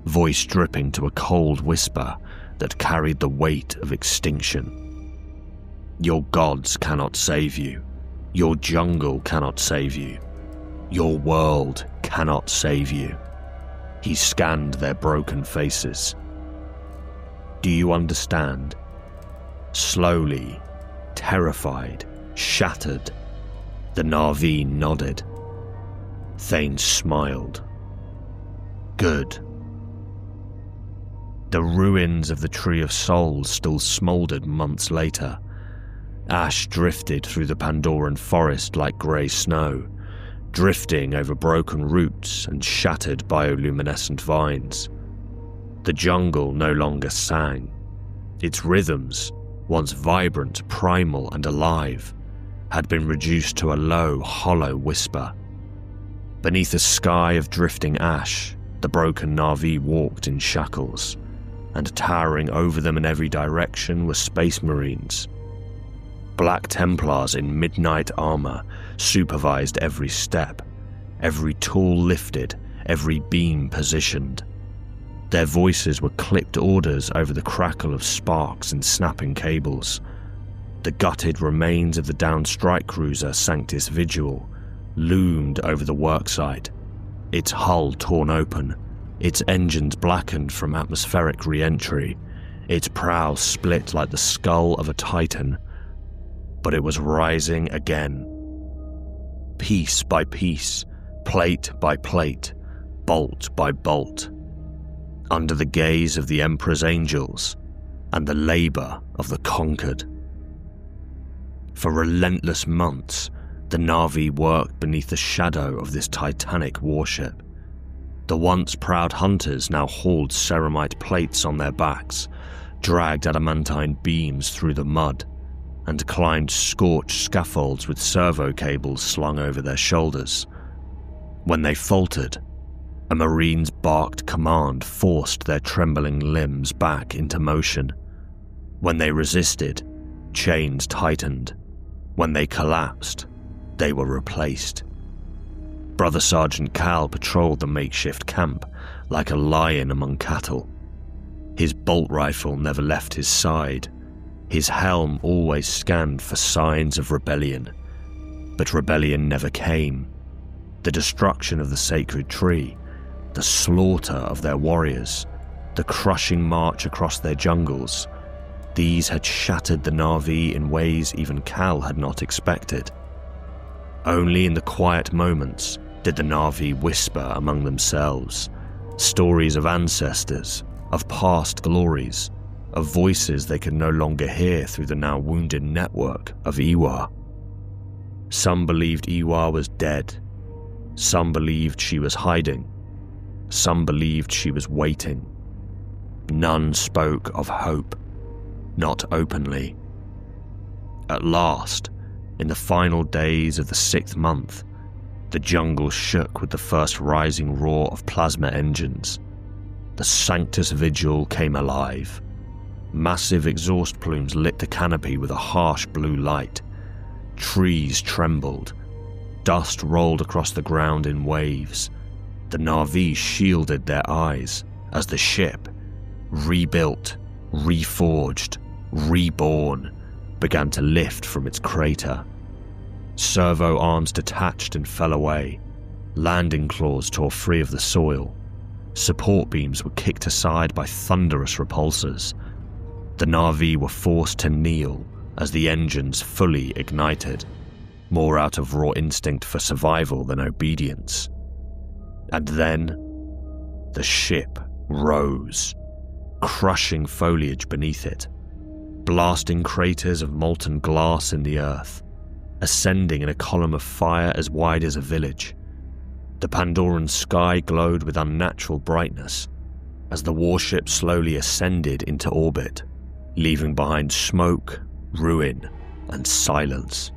voice dripping to a cold whisper that carried the weight of extinction. "Your gods cannot save you. Your jungle cannot save you. Your world cannot save you." He scanned their broken faces. "Do you understand?" Slowly, terrified, shattered, the Na'vi nodded. Thane smiled. "Good." The ruins of the Tree of Souls still smouldered months later. Ash drifted through the Pandoran forest like grey snow, drifting over broken roots and shattered bioluminescent vines. The jungle no longer sang. Its rhythms, once vibrant, primal and alive, had been reduced to a low, hollow whisper. Beneath a sky of drifting ash, the broken Na'vi walked in shackles, and towering over them in every direction were space marines. Black Templars in midnight armor supervised every step, every tool lifted, every beam positioned. Their voices were clipped orders over the crackle of sparks and snapping cables. The gutted remains of the downed strike cruiser Sanctus Vigil loomed over the worksite, its hull torn open, its engines blackened from atmospheric re-entry, its prow split like the skull of a titan. But it was rising again. Piece by piece, plate by plate, bolt by bolt, under the gaze of the Emperor's angels and the labour of the conquered. For relentless months, the Na'vi worked beneath the shadow of this titanic warship. The once proud hunters now hauled ceramite plates on their backs, dragged adamantine beams through the mud, and climbed scorched scaffolds with servo cables slung over their shoulders. When they faltered, a marine's barked command forced their trembling limbs back into motion. When they resisted, chains tightened. When they collapsed, they were replaced. Brother Sergeant Cal patrolled the makeshift camp like a lion among cattle. His bolt rifle never left his side. His helm always scanned for signs of rebellion. But rebellion never came. The destruction of the sacred tree, the slaughter of their warriors, the crushing march across their jungles, these had shattered the Na'vi in ways even Cal had not expected. Only in the quiet moments did the Na'vi whisper among themselves, stories of ancestors, of past glories, of voices they could no longer hear through the now wounded network of Iwa. Some believed Iwa was dead. Some believed she was hiding. Some believed she was waiting. None spoke of hope, not openly. At last, in the final days of the 6th month, the jungle shook with the first rising roar of plasma engines. The Sanctus Vigil came alive. Massive exhaust plumes lit the canopy with a harsh blue light. Trees trembled. Dust rolled across the ground in waves. The Na'vi shielded their eyes as the ship, rebuilt, reforged, reborn, began to lift from its crater. Servo arms detached and fell away. Landing claws tore free of the soil. Support beams were kicked aside by thunderous repulsors. The Na'vi were forced to kneel as the engines fully ignited, more out of raw instinct for survival than obedience. And then, the ship rose, crushing foliage beneath it, blasting craters of molten glass in the earth, ascending in a column of fire as wide as a village. The Pandoran sky glowed with unnatural brightness as the warship slowly ascended into orbit, leaving behind smoke, ruin, and silence.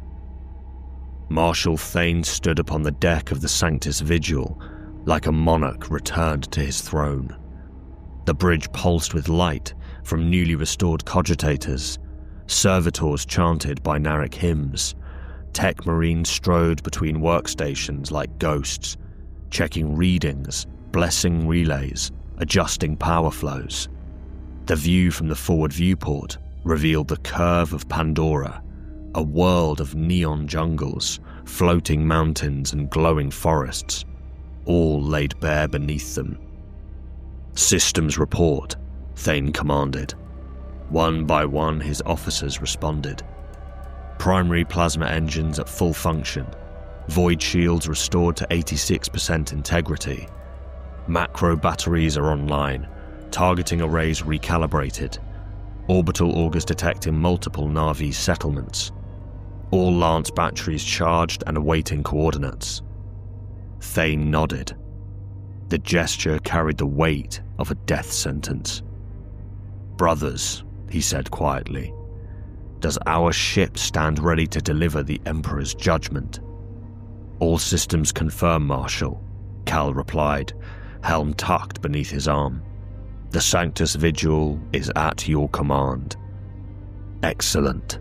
Marshal Thane stood upon the deck of the Sanctus Vigil like a monarch returned to his throne. The bridge pulsed with light from newly restored cogitators. Servitors chanted binaric hymns. Tech marines strode between workstations like ghosts, checking readings, blessing relays, adjusting power flows. The view from the forward viewport revealed the curve of Pandora, a world of neon jungles, floating mountains and glowing forests, all laid bare beneath them. "Systems report," Thane commanded. One by one his officers responded. Primary plasma engines at full function, void shields restored to 86% integrity. Macro batteries are online, targeting arrays recalibrated. Orbital augers detecting multiple Na'vi settlements. All Lance batteries charged and awaiting coordinates. Thane nodded. The gesture carried the weight of a death sentence. "Brothers," he said quietly, "does our ship stand ready to deliver the Emperor's judgment?" "All systems confirm, Marshal," Cal replied, helm tucked beneath his arm. "The Sanctus Vigil is at your command." "Excellent."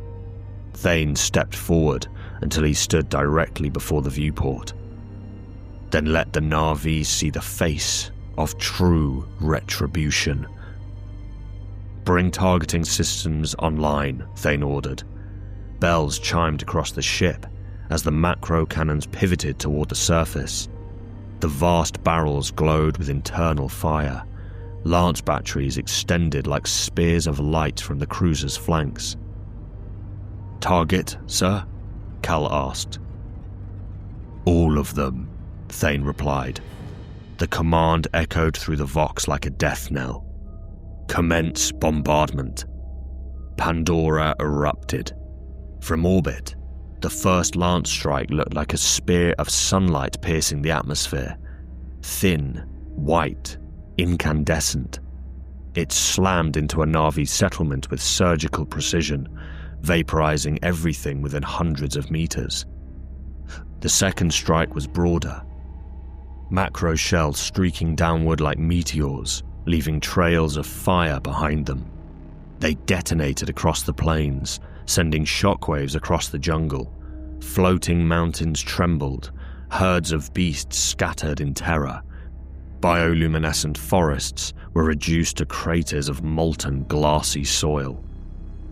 Thane stepped forward until he stood directly before the viewport. "Then let the Na'vi see the face of true retribution." "Bring targeting systems online," Thane ordered. Bells chimed across the ship as the macro cannons pivoted toward the surface. The vast barrels glowed with internal fire. Lance batteries extended like spears of light from the cruiser's flanks. "Target, sir?" Cal asked. "All of them," Thane replied. The command echoed through the Vox like a death knell. "Commence bombardment." Pandora erupted. From orbit, the first lance strike looked like a spear of sunlight piercing the atmosphere. Thin, white, incandescent. It slammed into a Na'vi settlement with surgical precision, vaporizing everything within hundreds of meters. The second strike was broader. Macro shells streaking downward like meteors, leaving trails of fire behind them. They detonated across the plains, sending shockwaves across the jungle. Floating mountains trembled, herds of beasts scattered in terror. Bioluminescent forests were reduced to craters of molten, glassy soil.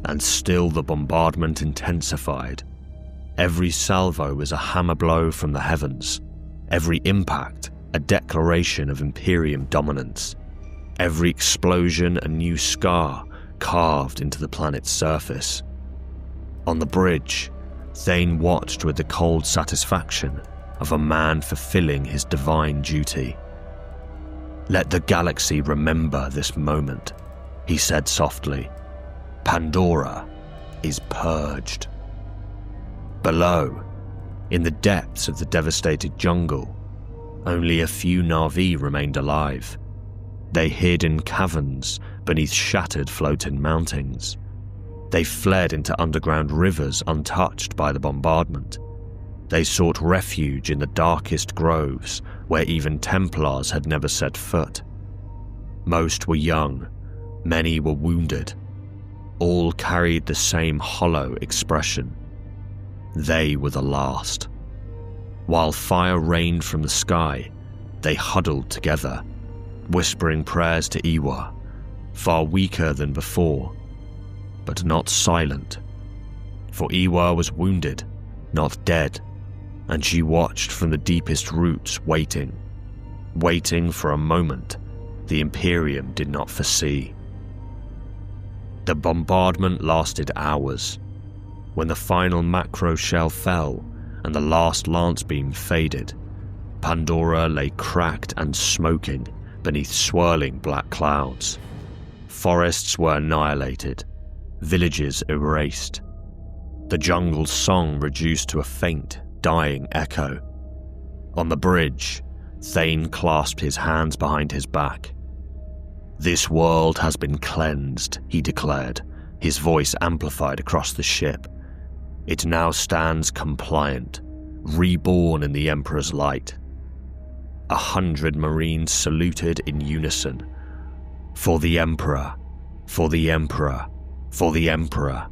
And still the bombardment intensified. Every salvo was a hammer blow from the heavens. Every impact, a declaration of Imperium dominance. Every explosion, a new scar carved into the planet's surface. On the bridge, Thane watched with the cold satisfaction of a man fulfilling his divine duty. "Let the galaxy remember this moment," he said softly. "Pandora is purged." Below, in the depths of the devastated jungle, only a few Na'vi remained alive. They hid in caverns beneath shattered floating mountains. They fled into underground rivers untouched by the bombardment. They sought refuge in the darkest groves where even Templars had never set foot. Most were young, many were wounded. All carried the same hollow expression. They were the last. While fire rained from the sky, they huddled together, whispering prayers to Iwa, far weaker than before, but not silent. For Iwa was wounded, not dead, and she watched from the deepest roots, waiting for a moment the Imperium did not foresee. The bombardment lasted hours. When the final macro shell fell and the last lance beam faded, Pandora lay cracked and smoking beneath swirling black clouds. Forests were annihilated, villages erased. The jungle's song reduced to a faint, dying echo. On the bridge, Thane clasped his hands behind his back. "This world has been cleansed," he declared, his voice amplified across the ship. "It now stands compliant, reborn in the Emperor's light." 100 Marines saluted in unison. "For the Emperor, for the Emperor, for the Emperor."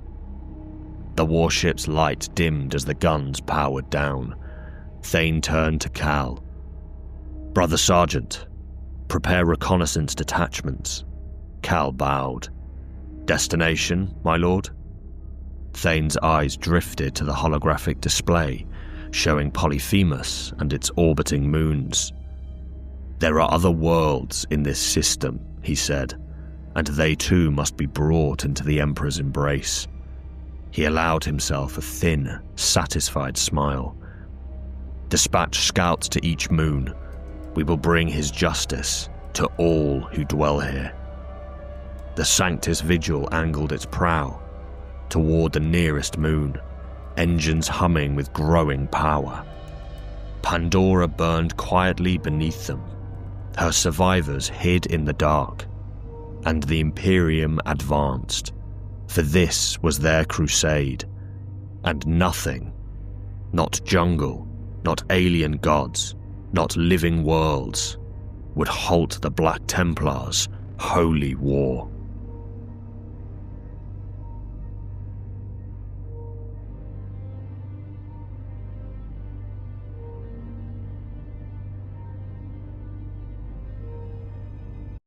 The warship's light dimmed as the guns powered down. Thane turned to Cal. "Brother Sergeant, prepare reconnaissance detachments." Cal bowed. "Destination, my lord?" Thane's eyes drifted to the holographic display, showing Polyphemus and its orbiting moons. "There are other worlds in this system," he said, "and they too must be brought into the Emperor's embrace." He allowed himself a thin, satisfied smile. "Dispatch scouts to each moon. We will bring his justice to all who dwell here." The Sanctus Vigil angled its prow toward the nearest moon, engines humming with growing power. Pandora burned quietly beneath them. Her survivors hid in the dark, and the Imperium advanced, for this was their crusade, and nothing, not jungle, not alien gods, not living worlds, would halt the Black Templars' holy war.